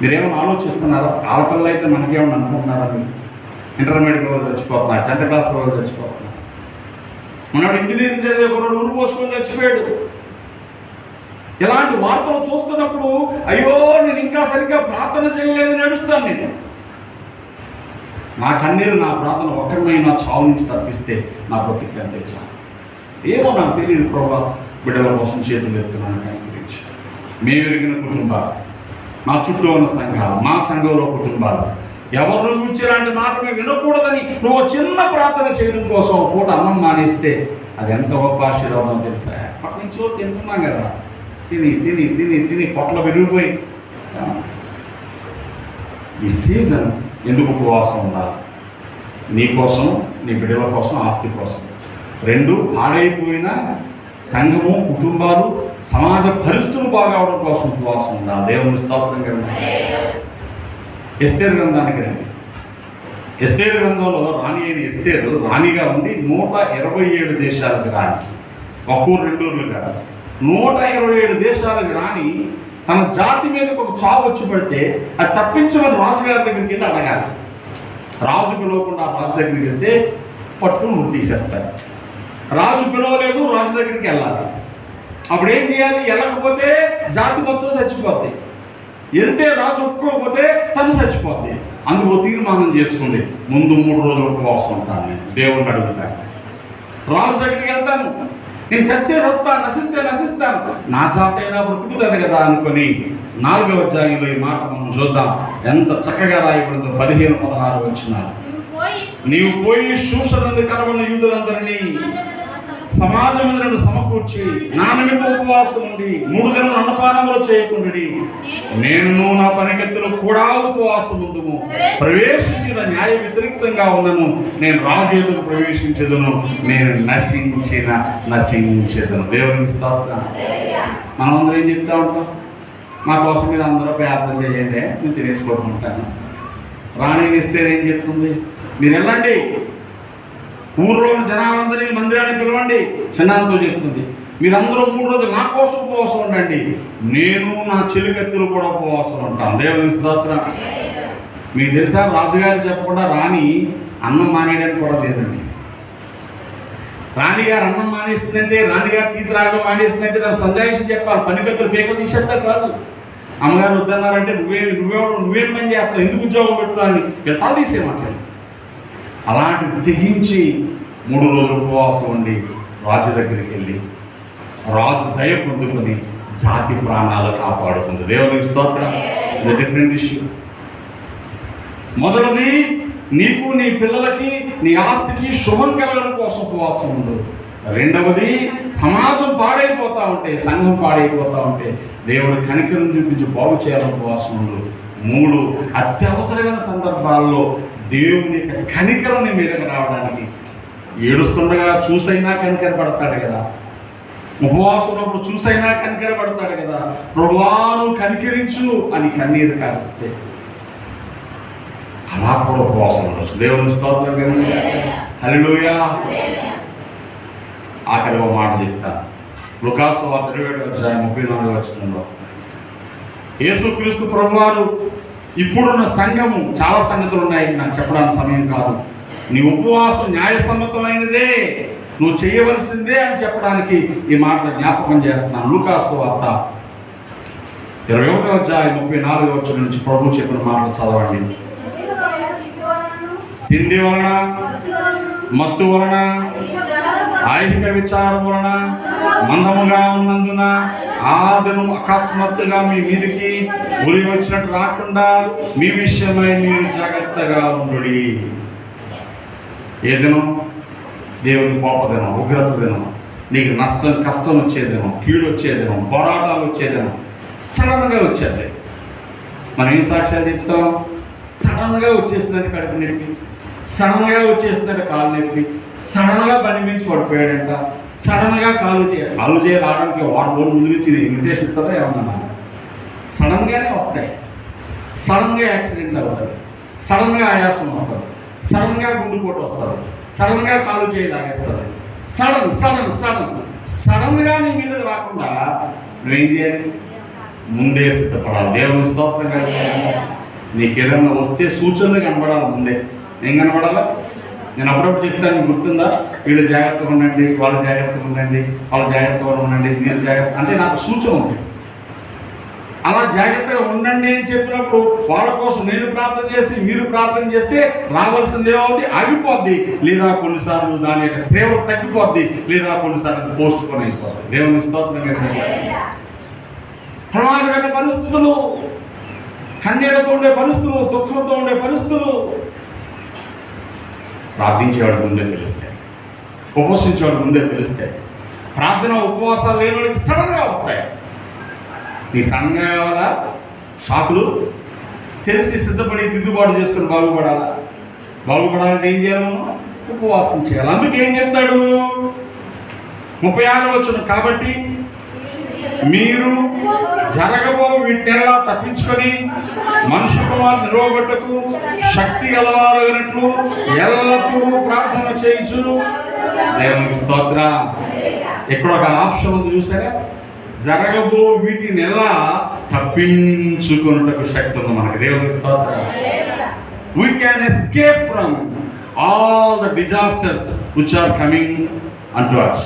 మీరేమైనా ఆలోచిస్తున్నారా? ఆడపిల్లలు అయితే మనకేమన్నా అనుకుంటున్నారా? మీరు ఇంటర్మీడియట్ పిల్లలు చచ్చిపోతున్నారు, 10th క్లాస్ పిల్లలు చచ్చిపోతున్నారు. మనవాడు ఇంజనీరింగ్ చదివే కుర్రాడు ఊరు పోసుకొని చచ్చిపోయాడు. ఇలాంటి వార్తలు చూస్తున్నప్పుడు అయ్యో నేను ఇంకా సరిగ్గా ప్రార్థన చేయలేదని నడుస్తాను. నేను నా కన్నీరు, నా ప్రార్థన ఒక్కరినైనా చావు నుంచి తప్పిస్తే నా బ్రతికి అంతే చాలు. ఏమో నాకు తెలియదు ప్రభా, బిడ్డల కోసం చేతులు ఎత్తున్నాను కనిపించి. మేము ఎరిగిన కుటుంబాలు, మా చుట్టూ ఉన్న సంఘాలు, మా సంఘంలో కుటుంబాలు ఎవరు గురించి ఇలాంటి మాట మేము వినకూడదని నువ్వు చిన్న ప్రార్థన చేయడం కోసం ఒక పూట అన్నం మానేస్తే అది ఎంత గొప్ప ఆశీర్వాదం తెలుసా? ఎప్పటి నుంచో తింటున్నాం కదా, తిని తిని తిని తిని పొట్ల పెరిగిపోయి. ఈ సీజన్ ఎందుకు ఉపవాసం ఉండాలి? నీ కోసం, నీ బిడ్డల కోసం, ఆస్తి కోసం. 2 పాడైపోయిన సంఘము, కుటుంబాలు, సమాజ పరిస్థితులు బాగవడం కోసం ఉపవాసం ఉండాలి. దేవుని స్తోత్రం కదా. ఎస్తేరు గ్రంథానికి రండి. ఎస్తేరు గ్రంథంలో రాణి అయిన ఎస్తేరు రాణిగా ఉండి 127 దేశాలకు రాణి. 1 ఊరు 2 ఊర్లు కాదు, 127 దేశాలకు రాణి. తన జాతి మీదకి ఒక చావు వచ్చి పడితే అది తప్పించమని రాజుగారి దగ్గరికి వెళ్ళి అడగాలి. రాజు పిలవకుండా రాజు దగ్గరికి వెళ్తే పట్టుకుని నువ్వు తీసేస్తారు. రాజు పిలవలేదు, రాజు దగ్గరికి వెళ్ళాలి. అప్పుడు ఏం చేయాలి? వెళ్ళకపోతే జాతి మొత్తం చచ్చిపోద్ది, వెళ్తే రాజు ఒప్పుకోకపోతే తను చచ్చిపోద్ది. అందుకు తీర్మానం చేసుకుంది, ముందు 3 రోజులు ఉపవాసం ఉంటాను, నేను దేవుణ్ణి అడుగుతాను, రాజు దగ్గరికి వెళ్తాను, నేను చస్తే చస్తాను, నశిస్తే నశిస్తాను, నా జాతి అయినా బ్రతుకుతుంది కదా అనుకొని 4వ అధ్యాయంలో ఈ మాట మనం చూద్దాం. ఎంత చక్కగా రాయబడిందో. 15-16 వచనాలు. నీవు పోయి శూషణందు కనబడిన యూదులందరినీ సమాజమందులను సమకూర్చి నా నిమిత్తం ఉపవాసం ఉండి 3 దినములు అన్నపానములు చేయకుండి నేను నా పనికెత్తులు కూడా ఉపవాసం ఉందుము. ప్రవేశించిన న్యాయ వ్యతిరేక్తంగా ఉన్నను, నేను రాజు ఎదురు ప్రవేశించదును, నేను నశించేదను. దేవునికి స్తోత్రం. మనం అందరూ ఏం చెప్తా ఉంటాం? మా కోసం మీద అందరూ ప్రార్థన చేయండి, నేను తినేసుకోవడం. రాణి ఇస్తే ఏం చెప్తుంది? మీరు వెళ్ళండి, ఊర్లో ఉన్న జనాలందరినీ మందిరానికి పిలవండి, చిన్నాంతో చెప్తుంది. మీరందరూ 3 రోజులు నా కోసం ఉపవాసం ఉండండి, నేను నా చెలికత్తులు కూడా ఉపవాసం ఉంటాను. దేవునికి స్తోత్రం. మీకు తెలుసా, రాజుగారు చెప్పకుండా రాణి అన్నం మానేయడానికి కూడా లేదండి. రాణిగారు అన్నం మానేస్తుందంటే, రాణిగారు టీ త్రాగడం మానేస్తుందంటే దాని సంజాయిషం చెప్పాలి. పనికత్తులు పీకలు తీసేస్తాడు రాజు. అమ్మగారు వద్దన్నారంటే నువ్వేం పని చేస్తావు, ఎందుకు ఉద్యోగం పెట్టుకోవాలని తల తీసేయమంటాడు. అలాంటిది తెగించి 3 రోజులు ఉపవాసం ఉండి రాజు దగ్గరికి వెళ్ళి రాజు దయ పొందుకొని జాతి ప్రాణాలు కాపాడుకుంది. దేవునికి స్తోత్రం. ఇది డిఫరెంట్ ఇష్యూ. మొదటిది, నీకు, నీ పిల్లలకి, నీ ఆస్తికి శుభం కలగడం కోసం ఉపవాసం ఉండు. 2వది, సమాజం పాడైపోతూ ఉంటే, సంఘం పాడైపోతూ ఉంటే దేవుడు కనికరం చూపించి బాగు చేయాలని ఉపవాసం ఉండు. 3, అత్యవసరమైన సందర్భాల్లో దేవుని యొక్క కనికరం నీ మీదకి రావడానికి ఏడుస్తుండగా చూసైనా కనికరపడతాడు కదా, ఉపవాసం ఉన్నప్పుడు చూసైనా కనికరపడతాడు కదా. ప్రభువాను కనికరించు అని కన్నీరు కారిస్తే అలా కూడా ఉపవాసం ఉండొచ్చు. దేవుని స్తోత్రం. హల్లెలూయా. ఆఖరి ఒక మాట చెప్తాను. లూకాసు వార్త 27:34 వచనంలో యేసుక్రీస్తు ప్రభువారు ఇప్పుడున్న సంఘము, చాలా సంగతులు ఉన్నాయి, నాకు చెప్పడానికి సమయం కాదు, నీ ఉపవాసం న్యాయసమ్మతమైనదే, నువ్వు చేయవలసిందే అని చెప్పడానికి ఈ మాటలు జ్ఞాపకం చేస్తున్నాను. లూకాసు వార్త 21:34 నుంచి ప్రభు చెప్పిన మాటలు చదవండి. తిండి వలన, మత్తు వలన, ఐహిక విచారం వలన మందముగా ఉన్నందున ఆ దినం అకస్మాత్తుగా మీ మీదికి ఉరి వచ్చినట్టు రాకుండా మీ విషయమై మీరు జాగ్రత్తగా ఉండు. ఏ దినం? దేవుని కోప దినం, ఉగ్రత దినం, నీకు నష్టం, కష్టం వచ్చే దినం, కీడు వచ్చే దినం, పోరాటాలు వచ్చే దినం, సడన్గా వచ్చేది. మనం ఏం సాక్ష్యాలు చెప్తాం? సడన్గా వచ్చేస్తుందని కడుపు నొప్పి, సడన్గా వచ్చేస్తుందని కాలు నొప్పి, సడన్గా బండి మించి పడిపోయాడంట, సడన్గా కాలు రావడానికి వారం రోజుల ముందు నుంచి ఇన్విటేషన్ ఇస్తుందా ఏమన్నా? సడన్గానే వస్తాయి. సడన్గా యాక్సిడెంట్ అవుతుంది, సడన్గా ఆయాసం వస్తుంది, సడన్గా గుండెపోటు వస్తుంది, సడన్గా కాలు లాగేస్తుంది. సడన్గా నీ మీదకి రాకుండా నువ్వేం చేయాలి? ముందే సిద్ధపడాలి. దేవుని స్తోత్రం కాదు. నీకు ఏదన్నా వస్తే సూచనలు కనబడాలి ముందే. ఏం కనబడాలా? నేను అప్పుడప్పుడు చెప్తాను, గుర్తుందా? వీళ్ళు జాగ్రత్తగా ఉండండి, వాళ్ళు జాగ్రత్తగా ఉండండి, వాళ్ళు జాగ్రత్తగా ఉండండి, మీరు జాగ్రత్త అంటే నాకు సూచన ఉంది. అలా జాగ్రత్తగా ఉండండి అని చెప్పినప్పుడు వాళ్ళ కోసం నేను ప్రార్థన చేసి మీరు ప్రార్థన చేస్తే రావాల్సింది ఏమవుద్ది? ఆగిపోద్ది, లేదా కొన్నిసార్లు దాని యొక్క తీవ్రత తగ్గిపోద్ది, లేదా కొన్నిసార్లు పోస్ట్ పోన్ అయిపోద్ది. దేవుని స్తోత్రం. ప్రమాదకర పరిస్థితులు, కన్నీళ్లతో ఉండే పరిస్థితులు, దుఃఖంతో ఉండే పరిస్థితులు ప్రార్థించేవాడు ముందే తెలుస్తాయి, ఉపవసించేవాడు ముందే తెలుస్తాయి. ప్రార్థన ఉపవాసాలు లేని వాడికి సడన్గా వస్తాయి. నీకు సడన్గా కావాలా? షాకులు తెలిసి సిద్ధపడి దిద్దుబాటు చేసుకుని బాగుపడాలంటే ఏం చేయాలి? ఉపవాసం చేయాలి. అందుకే ఏం చెప్తాడు? 36వ వచనం, కాబట్టి మీరు జరగబో వీటినెల్లా తప్పించుకొని మనుషు కుమారుని నిలవబెట్టకు శక్తి గలవారైనట్లు ఎల్లప్పుడూ ప్రార్థన చేయించు. దేవునికి స్తోత్రం. ఇక్కడ ఒక ఆప్షన్ ఉంది చూసారా? జరగబో వీటినెల్లా తప్పించుకున్నటకు శక్తి ఉంది మనకి. దేవునికి స్తోత్రం. We can escape from all the disasters which are coming unto us.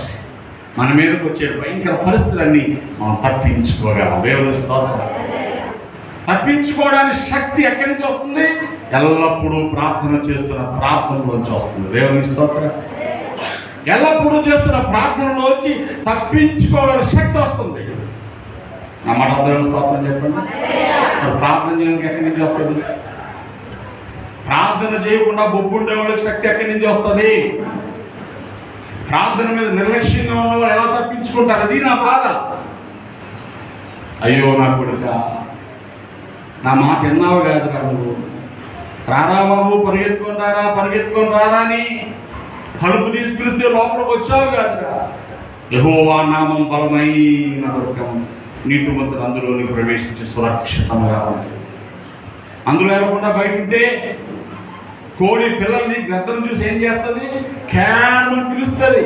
మన మీదకి వచ్చే భయంకర పరిస్థితులన్నీ మనం తప్పించుకోగలం. దేవుని స్తోత్రం. తప్పించుకోవడానికి శక్తి ఎక్కడి నుంచి వస్తుంది? ఎల్లప్పుడూ ప్రార్థన చేస్తున్న ప్రార్థనలోంచి వస్తుంది. దేవుని స్తోత్రం. ఎల్లప్పుడూ చేస్తున్న ప్రార్థనలోంచి తప్పించుకోవడానికి శక్తి వస్తుంది. నా మాట దేవుని స్తోత్రం చెప్పండి. మరి ప్రార్థన చేయడానికి ఎక్కడి నుంచి వస్తుంది? ప్రార్థన చేయకుండా బొబ్బుండే వాళ్ళకి శక్తి ఎక్కడి నుంచి వస్తుంది? ప్రార్థన మీద నిర్లక్ష్యంగా ఉన్నవాళ్ళు ఎలా తప్పించుకుంటారు? అది నా బాధ. అయ్యో నా కొడుక, నా మాట ఎన్నావు కాదురా నువ్వు, రారా బాబు, పరిగెత్తుకొని రారా అని తలుపు తీసి పిలిస్తే లోపలికి వచ్చావు కాదురా. యెహోవా నామం బలమైన దుర్గం, నీతిమంతుడు అందులోని ప్రవేశించి సురక్షితంగా ఉంటుంది. అందులో వెళ్ళకుండా బయట ఉంటే కోడి పిల్లల్ని గద్దను చూసి ఏం చేస్తుంది? క్యామని పిలుస్తుంది.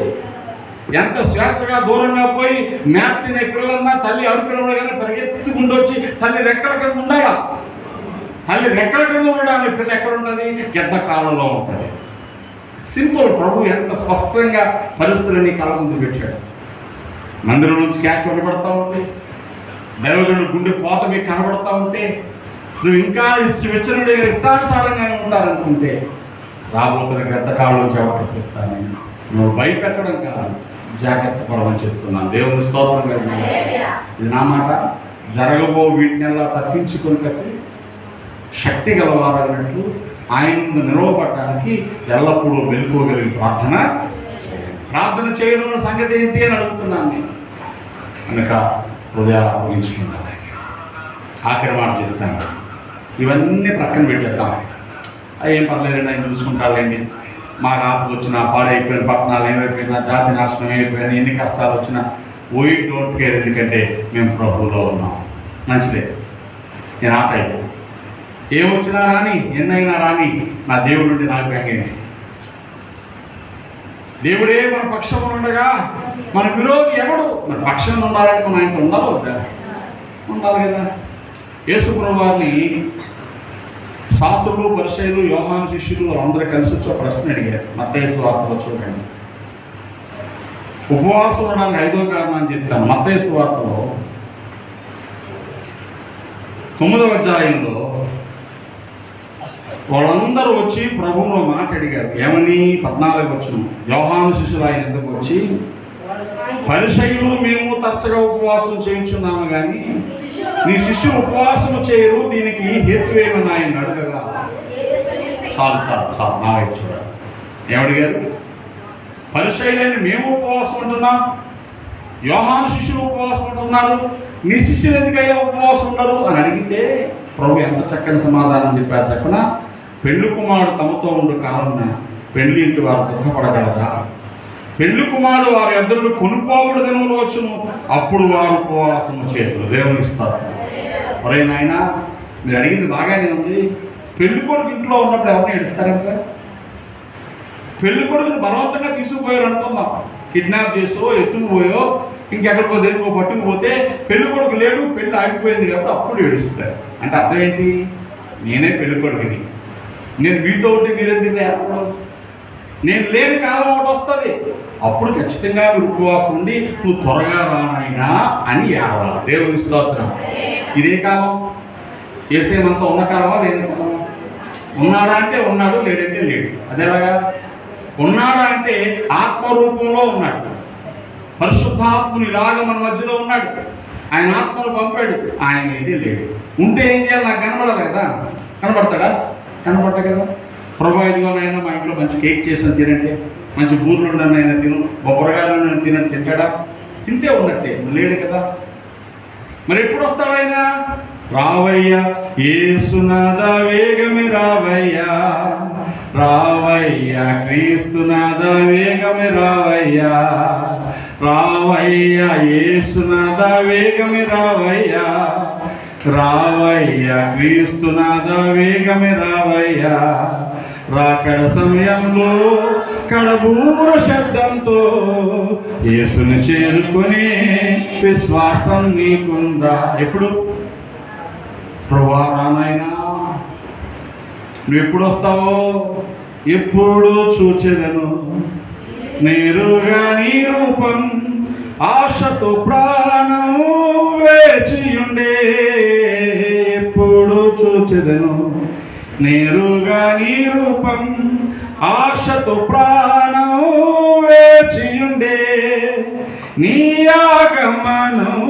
ఎంత స్వేచ్ఛగా దూరంగా పోయి మేత తినే పిల్లలన్నా తల్లి అరుపులో కానీ పరిగెత్తుకుంటూ వచ్చి తల్లి రెక్కల కింద ఉండాలా? తల్లి రెక్కల కింద ఉండడానికి పిల్ల ఎక్కడ ఉంటుంది? గెద్ద కాలంలో ఉంటుంది. సింపుల్. ప్రభు ఎంత స్పష్టంగా పరిస్థితులని కళ్ళ ముందు పెట్టాడు. మందిరం నుంచి క్యాక్ కనబడతా ఉంటే, దైవజనుడు గుండె కోత మీకు కనబడతా ఉంటే, నువ్వు ఇంకా విచ్చనుడిగా ఇష్టానుసారంగానే ఉంటారనుకుంటే రాబోతున్న గద్ద కాళ్ళ నుంచి ఎవరు తప్పిస్తాను? నువ్వు భయపెట్టడం కాదు, జాగ్రత్త పడమని చెప్తున్నాను. దేవుని స్తోత్రం కాదు. ఇది నా మాట. జరగబో వీటినెల్లా తప్పించుకున్నట్టు శక్తి గలవారన్నట్టు ఆయన ముందు నిలవబడటానికి ఎల్లప్పుడూ వెలుకోగలిగి ప్రార్థన చేయడం సంగతి ఏంటి అని అడుగుతున్నాను నేను. కనుక హృదయాలు అప్పగించుకున్నాను. ఆఖరి మాట చెప్తాను. ఇవన్నీ ప్రక్కన పెట్టేద్దాం. ఏం పర్లేదండి, ఆయన చూసుకుంటారులేండి. మాకు ఆపద వచ్చినా, పాడైపోయిన పట్టణాలు ఏమైపోయినా, జాతి నాశనం అయిపోయినా, ఎన్ని కష్టాలు వచ్చినా వీ డోంట్ కేర్. ఎందుకంటే మేము ప్రభువులో ఉన్నాం. మంచిదే. నేను ఆ టైపు. ఏమొచ్చినా రాని, ఎన్నైనా రాని, నా దేవుడు నుండి నాకు ఏంటి? దేవుడే మన పక్షంలో ఉండగా మన విరోధి ఎవడు? మన పక్షంలో ఉండాలంటే మనం ఆయనతో ఉండాలి కదా. యేసు ప్రభువారిని శాస్త్రులు, పరిసయ్యులు, యోహాను శిష్యులు వాళ్ళందరూ కలిసి వచ్చి ఒక ప్రశ్న అడిగారు. మత్తయి సువార్తలో చూడండి. ఉపవాసం ఉండడానికి 5వ కారణం అని చెప్తాను. మత్తయి సువార్తలో 9వ అధ్యాయంలో వాళ్ళందరూ వచ్చి ప్రభువును మాట అడిగారు. ఏమని? 14వ వచనం. యోహాను శిష్యులు ఆయన ఎదుకు వచ్చి, పరిసయ్యులు మేము తరచుగా ఉపవాసం చేయించున్నాము కానీ నీ శిష్యులు ఉపవాసము చేయరు, దీనికి హేతువేమని ఆయన అడగగా, చాలు నా వైపు చూడాలి. ఏమడిగారు? పరిసయ్యులైన మేము ఉపవాసం ఉంటున్నాం, యోహాను శిష్యులు ఉపవాసం ఉంటున్నారు, నీ శిష్యులు ఎందుకయ్యా ఉపవాసం ఉన్నారు అని అడిగితే ప్రభు ఎంత చక్కని సమాధానం చెప్పారు చెప్పిన, పెళ్లి కుమారుడు తమతో ఉండు కాలన్న పెళ్లి ఇంటి వారు దుఃఖపడగలరా? పెళ్లి కుమారుడు వారి ఎద్దరుడు కొనుక్కోబడి దినములు వచ్చును, అప్పుడు వారు ఉపవాసము చేతులు దేవుని ఇస్తారు. ఒరే నాయన, మీరు అడిగింది బాగానే ఉంది. పెళ్లి కొడుకు ఇంట్లో ఉన్నప్పుడు ఎవరిని ఏడుస్తారంటే? పెళ్లి కొడుకుని బలవంతంగా తీసుకుపోయారు అనుకుందాం, కిడ్నాప్ చేసో ఎత్తుకుపోయో ఇంకెక్కడికో దేనికో పట్టుకుపోతే పెళ్లి కొడుకు లేడు, పెళ్లి ఆగిపోయింది కాబట్టి అప్పుడు ఏడుస్తారు. అంటే అర్థం ఏంటి? నేనే పెళ్లి కొడుకుని, నేను మీతో ఉంటే మీరెందుకు ఏర్పడవు? నేను లేని కాలం ఒకటి వస్తుంది, అప్పుడు ఖచ్చితంగా మీరు ఉపవాసం ఉండి నువ్వు త్వరగా రానైనా అని ఏడవాలి. దేవుని స్తోత్రం. ఇదే కాలం ఏసేమంతా ఉన్న కాలమా లేని కాలమా? ఉన్నాడా అంటే ఉన్నాడు, లేడంటే లేడు. అదేలాగా ఉన్నాడా అంటే ఆత్మరూపంలో ఉన్నాడు, పరిశుద్ధాత్ముని ఇలాగ మన మధ్యలో ఉన్నాడు, ఆయన ఆత్మను పంపాడు, ఆయన అయితే లేడు. ఉంటే ఏం చేయాలి? నాకు కనబడాలి కదా. కనబడతాడా? కనబడ్డా కదా. ప్రభా ఇదిగోనైనా మా ఇంట్లో మంచి కేక్ చేసిన తినంటే, మంచి బూర్లు ఉండనైనా తిను, బొబ్బరగాయలు తినట్టు తింటాడా? తింటే ఉన్నట్టే, లేడు కదా. మరి ఎప్పుడు వస్తాడు ఆయన? రావయ్యా యేసునాథ వేగమే రావయ్యా, రావయ్యా క్రీస్తునాథ వేగమే రావయ్యా, రావయ్యా యేసునాథ వేగమే రావయ్యా, రావయ్యా క్రీస్తునాథ వేగమే రావయ్యా. రాకడ సమయంలో కడబూర శబ్దంతో యేసుని చేరుకుని విశ్వాసం నీకుందా? ఎప్పుడు? ప్రభువా రానాయనా, నువ్వు ఎప్పుడు వస్తావో ఎప్పుడు చూచెదను, నేరుగా నీ రూపం ఆశతో ప్రాణం వేచియుండే, ఎప్పుడు చూచెదను నేరుగా నీ రూపం ఆశతో ప్రాణం వేచియుండే, నీ ఆగమనం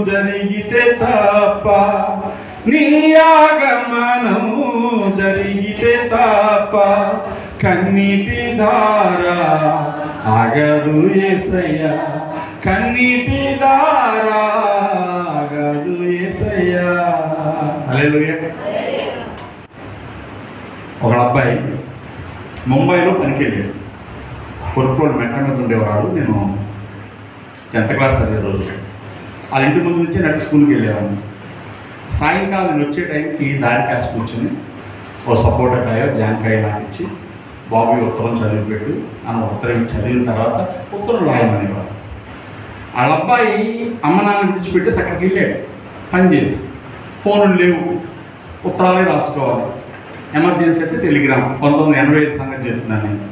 జరిగితే తప్ప, నీ ఆగమనం జరిగితే తప్ప కన్నీటి ధార ఆగదు యేసయ్యా, కన్నీటి ధార ఆగదు యేసయ్యా. హల్లెలూయా. ఒక అబ్బాయి ముంబైలో పనికి వెళ్ళాడు. కొరుకోడు మెట్ట మీద ఉండేవాడు. నేను 10th క్లాస్ చదివే రోజు వాళ్ళ ఇంటి ముందు నుంచి నడిచి స్కూల్కి వెళ్ళేవాడిని. సాయంకాలం నేను వచ్చే టైంకి దారి కాసి కూర్చొని ఓ సపోటాకాయ జాంకాయ నాకు ఇచ్చి, బాబు ఉత్తరం చదివిపెట్టు అని ఉత్తరం చదివిన తర్వాత ఉత్తరం రాయమనేవాడు. వాళ్ళ అబ్బాయి అమ్మ నాన్న విడిచిపెట్టేసి అక్కడికి వెళ్ళాడు పని చేసి. ఫోన్లు లేవు, ఉత్తరాలే రాసుకోవాలి. ఎమర్జెన్సీ అయితే టెలిగ్రామ్. 1985 సంగతి చెప్తున్నాను నేను.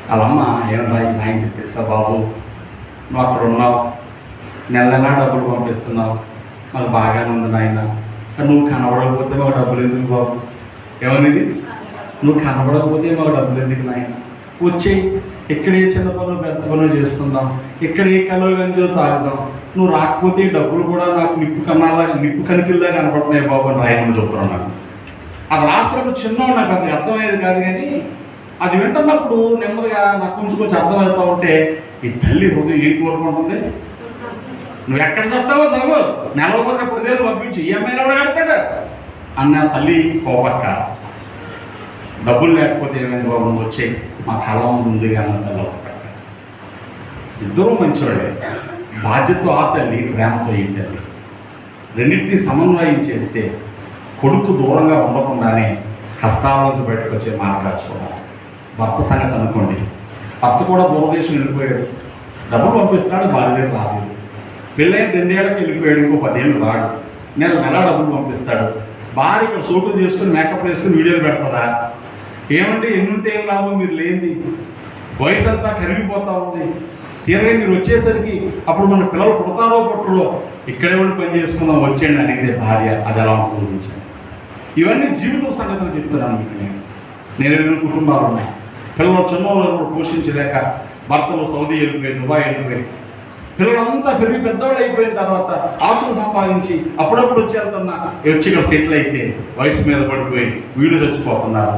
వాళ్ళమ్మ ఏం రాయి నాయన చెప్తే, సార్ బాబు నువ్వు అక్కడ ఉన్నావు, నెల నెలా డబ్బులు పంపిస్తున్నావు, మాకు బాగానే ఉంది నాయన, నువ్వు కనబడకపోతే మాకు డబ్బులు ఎందుకు బాబు? ఏమనేది? నువ్వు కనబడకపోతే మాకు డబ్బులు ఎందుకు నాయన? వచ్చేయి, ఇక్కడే చిన్న పనులు పెద్ద పనులు చేసుకుందాం, ఇక్కడ ఏ కలో గంజో తాగుదాం, నువ్వు రాకపోతే డబ్బులు కూడా నాకు నిప్పు కనికిల్లా కనపడుతున్నాయి బాబు అని రాయమని చెప్తున్నాను. అది రాస్తున్నప్పుడు చిన్నవాడు, నాకు పెద్దగా అర్థమయ్యేది కాదు. కానీ అది వింటున్నప్పుడు నెమ్మదిగా నాకు కొంచెం అర్థమవుతూ ఉంటే ఈ తల్లి హృదయం ఏం కోరుకుంటుంది? నువ్వు ఎక్కడ చెప్తావో చదువు, నెలవపోతే 10,000 పంపించి ఈఎంఐలో కూడా కడతాడు అన్న తల్లి కోపక్క. డబ్బులు లేకపోతే ఏమైంది బాబు, నువ్వు వచ్చే మా కళ ముందుగా అన్న తల్లి ఒక పక్క. ఇద్దరూ మంచివాళ్ళే. బాధ్యతతో ఆ తల్లి, ప్రేమతో ఈ తల్లి, రెండింటినీ సమన్వయం చేస్తే కొడుకు దూరంగా ఉండకుండానే కష్టాల నుంచి బయటకు వచ్చే మార్గాలు చూడాలి. భర్త సంగతి అనుకోండి, భర్త కూడా దూరదేశం వెళ్ళిపోయాడు, డబ్బులు పంపిస్తున్నాడు, భార్య దగ్గర రాలేదు. పెళ్ళైన 2 ఏళ్ళకి వెళ్ళిపోయాడు, ఇంకో 10 ఏళ్ళు రాడు, నెల డబ్బులు పంపిస్తాడు. భార్య ఇక్కడ షూటులు చేసుకుని మేకప్ వేసుకుని వీడియోలు పెడతారా? ఏమంటే ఎన్నుంటే ఏం లాభం, మీరు లేనిది వయసు అంతా కరిగిపోతూ ఉంది. తీరగా మీరు వచ్చేసరికి అప్పుడు మన పిల్లలు పుడతారో పుట్టరో, ఇక్కడే ఉండి పని చేసుకుందాం వచ్చేయండి అనేది భార్య. అది ఎలా అనుభవించండి. ఇవన్నీ జీవితం సంగతులు చెప్తున్నాను మీకు. నేను 2 కుటుంబాలు ఉన్నాయి. పిల్లలు చిన్నవాళ్ళు పోషించలేక భర్తలు సౌదీ వెళ్ళిపోయి, దుబాయ్ వెళ్ళిపోయి, పిల్లలంతా పెరిగి పెద్దవాళ్ళు అయిపోయిన తర్వాత ఆస్తులు సంపాదించి అప్పుడప్పుడు వచ్చి ఇక్కడ సెటిల్ అయితే వయసు మీద పడిపోయి వీళ్ళు చచ్చిపోతున్నారు.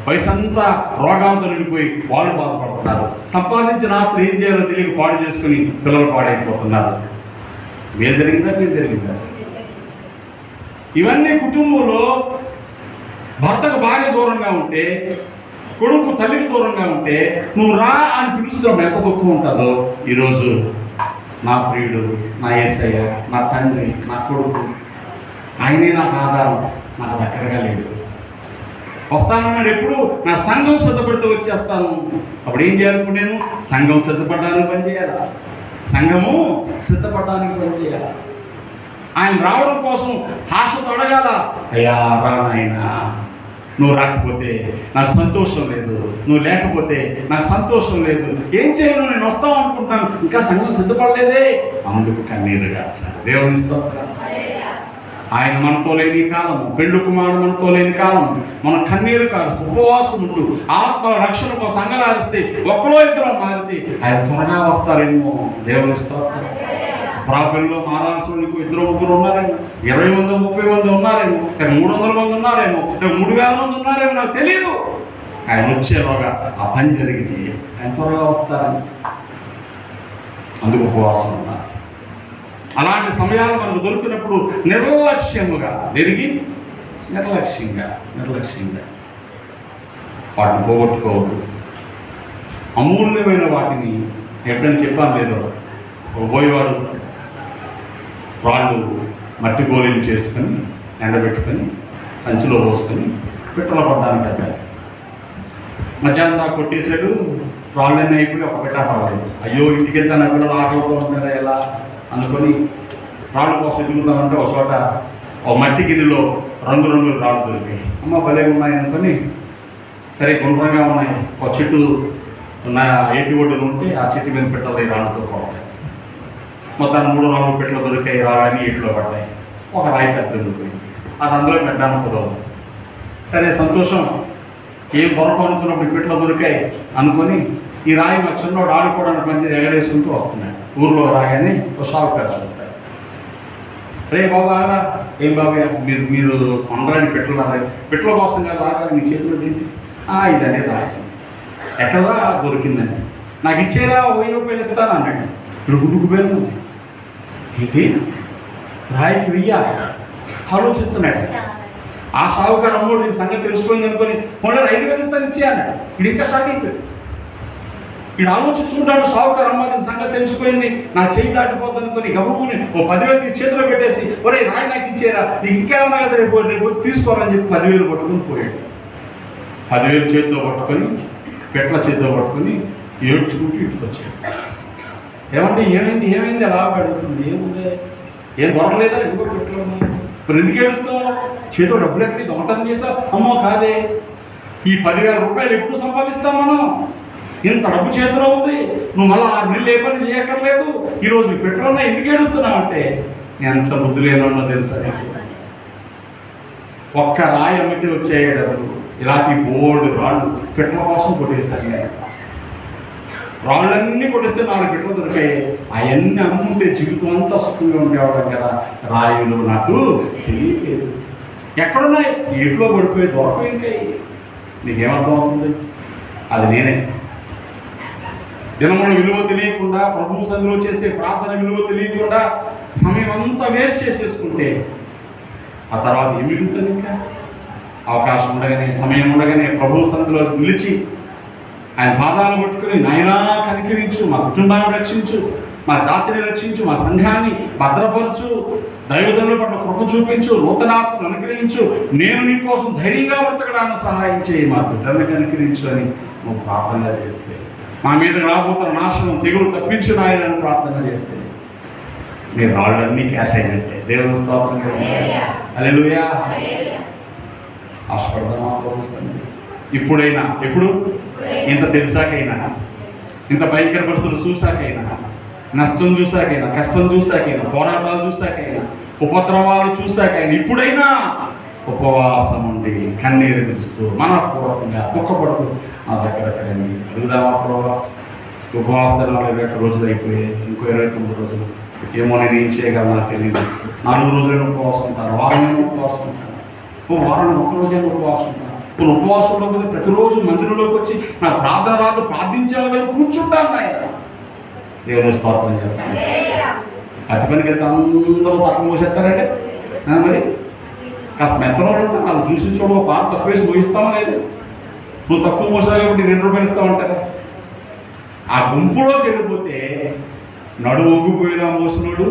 వయసు అంతా రోగాలతో నిండిపోయి వాళ్ళు బాధపడుతున్నారు. సంపాదించిన ఆస్తులు ఏం చేయాలో తెలియక పాడు చేసుకుని పిల్లలు పాడైపోతున్నారు. మీరు జరిగిందా? ఇవన్నీ కుటుంబంలో భర్తకు భార్య దూరంగా ఉంటే, కొడుకు తల్లికి దూరంగా ఉంటే, నువ్వు రా అని పిలుస్తున్నప్పుడు ఎంత దుఃఖం ఉంటుందో. ఈరోజు నా ప్రియుడు, నా యేసయ్య, నా తండ్రి, నా కొడుకు, ఆయనే నాకు ఆధారం, నాకు దగ్గరగా లేడు. వస్తానన్నాడు. ఎప్పుడు నా సంఘం సిద్ధపడితే వచ్చేస్తాను. అప్పుడు ఏం చేయాలి? ఇప్పుడు నేను సంఘం సిద్ధపడడానికి పనిచేయాలా? సంఘము సిద్ధపడడానికి పనిచేయాలా? ఆయన రావడం కోసం ఆశతో అడగాల. అయ్యా రా నాయనా, నువ్వు రాకపోతే నాకు సంతోషం లేదు, నువ్వు లేకపోతే నాకు సంతోషం లేదు, ఏం చేయను, నేను వస్తావు అనుకుంటాను, ఇంకా సంఘం సిద్ధపడలేదే. అందుకు కన్నీరు గార్చాలి. దేవుని స్తోత్రం. ఆయన మనతో లేని కాలము, పెండ్లు కుమారుడు మనతో లేని కాలము, మన కన్నీరు కాదు ఉపవాసం ఉంటూ ఆత్మల రక్షణ కోసం అంగలారిస్తే, ఒక్కలో ఇద్దరు మారితే ఆయన త్వరగా వస్తారేమో. దేవుని స్తోత్రం. ప్రాబల్యంలో మారాల్సిన ఇద్దరు ముగ్గురు ఉన్నారేమో, 20 మంది 30 మంది ఉన్నారేమో, 300 మంది ఉన్నారేమో, 3000 మంది ఉన్నారేమో, నాకు తెలియదు. ఆయన వచ్చేలోగా ఆ పని జరిగితే ఆయన త్వరగా వస్తారని అందుకు ఉపవాసం ఉన్నారు. అలాంటి సమయాలు మనకు దొరికినప్పుడు నిర్లక్ష్యముగా నిర్లక్ష్యంగా వాటిని పోగొట్టుకోవద్దు. అమూల్యమైన వాటిని ఎప్పుడైనా చెప్పాను లేదో, పోయేవాడు రాళ్ళు మట్టి గోళీలు చేసుకొని ఎండబెట్టుకొని సంచిలో పోసుకొని పిట్టలు పడ్డానికి పెట్టాలి. మధ్యాహ్నం దాకా కొట్టేసాడు, రాళ్ళన్నీ అయిపోయి ఒక పెట్ట పడలేదు. అయ్యో ఇంటికి వెళ్తే నా పిల్లలు ఆకలితో ఉంటారా ఎలా అనుకొని రాళ్ళు కోసం ఎదుగుతామంటే ఒక చోట ఒక మట్టి గిన్నెలో రంగురంగుల రాళ్ళు దొరికాయి. అమ్మ భలే ఉన్నాయి అనుకొని, సరే గుండ్రంగా ఉన్నాయి, ఒక చెట్టు నా ఏటి ఒడ్డున ఉంటే ఆ చెట్టు మీద పెట్టాలి రాళ్ళతో పోతాయి. మొత్తాన్ని 3-4 పెట్టలు దొరికాయి. రాళ్ళని ఏటిలో పడ్డాయి. ఒక రాయి పెద్ద దొరికింది, అది అందులో పెట్టడానికి కుదరదు. సరే సంతోషం, ఏం దొరకం అనుకున్నప్పుడు పెట్టలు దొరికాయి అనుకొని ఈ రాయి మా చిన్నోడు ఆడుకోవడానికి మంచి ఎగరేసుకుంటూ వస్తున్నాడు. ఊర్లో రాగానే ఒక షావుకారు చూస్తాడు. రే బాబా రా, ఏం బాబా మీరు అందరాన్ని పెట్టలు పెట్టల కోసం రాగా మీ చేతిలో తింది ఇది అనేది రాయి ఎక్కడదా దొరికిందని నాకు ఇచ్చేరా 1000 రూపాయలు ఇస్తాను అన్నాడు. ఇప్పుడు గుడ్డుకు పేరు ఏంటి రాయికి 1000 ఆలోచిస్తున్నాడు. ఆ షావుకారు అమ్మోడు దీని సంగతి తెలిసిపోయింది అనుకొని 5,000 ఇస్తాను ఇచ్చే అన్నాడు. ఇప్పుడు ఇంకా షాక్ అయిపోయాడు. వీడు ఆలోచించుకుంటాడు. షావుకారు అమ్మ దీని సంగతి తెలిసిపోయింది, నా చేయి దాటిపోతుంది అనుకుని గబుకుని 10,000 తీసి చేతిలో పెట్టేసి, ఒరే రాయి నాకు ఇచ్చేరా, నీకు ఇంకేమన్నా కదా రేపు వచ్చి తీసుకోవాలని చెప్పి 10,000 పట్టుకుని పోయాడు. 10,000 చేతితో పట్టుకొని పెట్టల చేతితో పట్టుకొని ఏడ్చుకుంటూ ఇంటికి వచ్చాడు. ఏమంటే ఏమైంది అలా అడుగుతుంది. ఏముంది, ఏం దొరకలేదా, ఎందుకో పెట్టలు మరి ఎందుకు ఏడుస్తావు, చేతిలో డబ్బులు ఎక్కడి దొంగతనం చేసావు. అమ్మో కాదే, ఈ 10,000 రూపాయలు ఎప్పుడు సంపాదిస్తాం మనం, ఇంత డబ్బు చేతిలో ఉంది, నువ్వు మళ్ళీ 6 నెలలు ఏ పని చేయక్కర్లేదు, ఈరోజు పెట్టుకున్నా ఎందుకు ఏడుస్తున్నావు అంటే, ఎంత బుద్ధి లేనో తెలుసా. ఒక్క రాయి అమ్మితే వచ్చాయి డబ్బులు. ఇలాంటి బోర్డు రాళ్ళు పెట్టల కోసం కొట్టేశారు. రాళ్ళన్నీ కొట్టేస్తే 4 పెట్టలు దొరికాయి. అవన్నీ అమ్ముంటే జీవితం అంతా సుఖంగా ఉండేవాడు కదా. రాయులు నాకు తెలియలేదు, ఎక్కడున్నాయి, ఏట్లో పడిపోయి దొరకవేంటాయి. నీకేమర్థం అవుతుంది? అది నేనే. దినముల విలువ తెలియకుండా, ప్రభువు సన్నిధిలో చేసే ప్రార్థన విలువ తెలియకుండా సమయం అంతా వేస్ట్ చేసేసుకుంటే ఆ తర్వాత ఏమి మిగులుతుంది? ఇంకా అవకాశం ఉండగానే, సమయం ఉండగానే ప్రభువు సన్నిధిలో నిలిచి ఆయన పాదాలు పట్టుకుని, నాయనా కనికరించు, మా కుటుంబాన్ని రక్షించు, మా జాతిని రక్షించు, మా సంఘాన్ని భద్రపరచు, దైవజనుల పట్ల కృప చూపించు, నూతనాత్మను అనుగ్రహించు, నేను నీ కోసం ధైర్యంగా బ్రతకడానికి సహాయం చేయి, మా బిడ్డలను కనికరించు అని నువ్వు ప్రార్థన చేస్తే, మా మీద రాబోతున్న నాశనం తెగులు తప్పించు నాయనని ప్రార్థన చేస్తే నీ రాళ్ళన్నీ క్యాష్ అయినట్టే. దేవుని స్తోత్రం. హల్లెలూయా. ఆశపడదామా ప్రభుత్వం? ఇప్పుడైనా, ఎప్పుడు ఇంత తెలిసాకైనా, ఇంత భయంకర పరిస్థితులు చూసాకైనా, నష్టం చూసాకైనా, కష్టం చూసాకైనా, పోరాటాలు చూసాకైనా, ఉపద్రవాలు చూసాకైనా, ఇప్పుడైనా ఉపవాసం ఉండి కన్నీరు తెలుస్తూ మనపూర్వకంగా దుఃఖపడుతూ నా దగ్గరకు రండి. అడుగుదామా ప్రభావ? ఉపవాసం 41 రోజులు అయిపోయాయి, ఇంకో 29 రోజులు ఏమో నేను ఏం చేయగలను నాకు తెలియదు. 4 రోజులైనా ఉపవాసం ఉంటాను, వారమైనా ఉపవాసం ఉంటాను, వారానికి 1 రోజైనా ఉపవాసం ఉంటాను. నేను ఉపవాసంలో పోతే ప్రతిరోజు మందిరంలోకి వచ్చి నా ప్రార్థన రాదు ప్రార్థించే దగ్గర కూర్చుంటాను. ఆయన దేవుని స్తోత్రం చెప్పాను. అతి పనికి వెళ్తే అందరూ తక్కువ మోసేస్తారండి. మరి కాస్త మెత్తలో ఉంటాను వాళ్ళు చూసి చూడ బాగా తక్కువ వేసి మోగిస్తావా లేదు? నువ్వు తక్కువ మోసావు కాబట్టి 2 రూపాయలు ఇస్తామంటారా? ఆ గుంపులోకి వెళ్ళిపోతే నడుము ఒగ్గిపోయిన మోసనుడు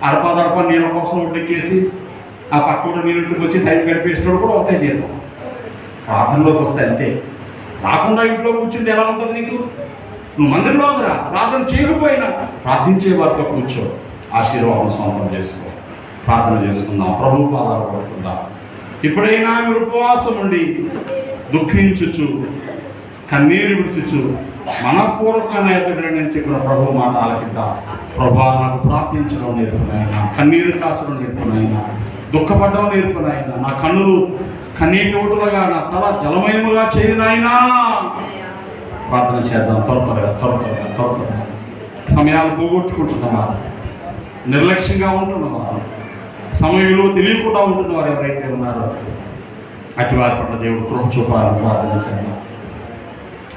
అడపదడప నీళ్ళ కోసం ఒడ్డెక్కేసి ఆ పక్కన నీళ్ళకి వచ్చి టైం గడిపేసినోడు కూడా ఒకటే జీతం. ప్రార్థనలోకి వస్తే అంతే. రాకుండా ఇంట్లో కూర్చుంటే ఎలా ఉంటుంది నీకు? నువ్వు మందిరంలోకి రా, ప్రార్థన చేయకపోయినా ప్రార్థించే వారితో కూర్చో, ఆశీర్వాదం సొంతం చేసుకో. ప్రార్థన చేసుకుందాం, ప్రభు పాదాలు పడుకుందాం. ఇప్పుడైనా మీరు ఉపవాసం ఉండి దుఃఖించుచు కన్నీరు విడుచుచు మనపూర్వకంగా ఎదుగురని చెప్పిన ప్రభు మాట ఆలకిద్దాం. ప్రభా, నాకు ప్రార్థించడం నేర్పునైనా, కన్నీరు కాచడం నేర్పునైనా, దుఃఖపడడం నేర్పునైనా, నా కన్నులు కన్నీటి ఊటులుగా, నా తల జలమయముగా చేయనైనా. ప్రార్థన చేద్దాం. త్వరగా సమయాలు పోగొట్టుకుంటున్నవా, నిర్లక్ష్యంగా ఉంటున్నవా, సమయ విలువ తెలియకుండా ఉంటున్నవారు ఎవరైతే ఉన్నారో అటు వారి పట్ల దేవుడు కృప చూపాలని ప్రార్థన చేద్దాం.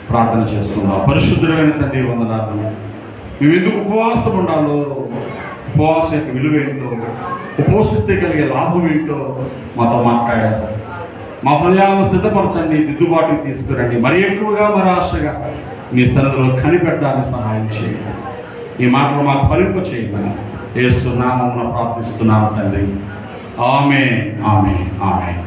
ప్రార్థన చేసుకుందాం. పరిశుద్ధుడైన తండ్రి వందనాలు. మేము ఎందుకు ఉపవాసం ఉండాలో, ఉపవాసం యొక్క విలువ ఏంటో, ఉపవసిస్తే కలిగే లాభం ఏంటో మాతో మాట్లాడారు. మా హృదయాలను సిద్ధపరచండి, దిద్దుబాటుకు తీసుకురండి. మరి ఎక్కువగా మరి ఆశగా మీ సన్నిధిలో కనిపెట్టడానికి సహాయం చేయండి. ఈ మాటలు మాకు ఫలింప చేయమని యేసు నామమున ప్రార్థిస్తున్నాను తండ్రి. ఆమేన్, ఆమేన్, ఆమేన్.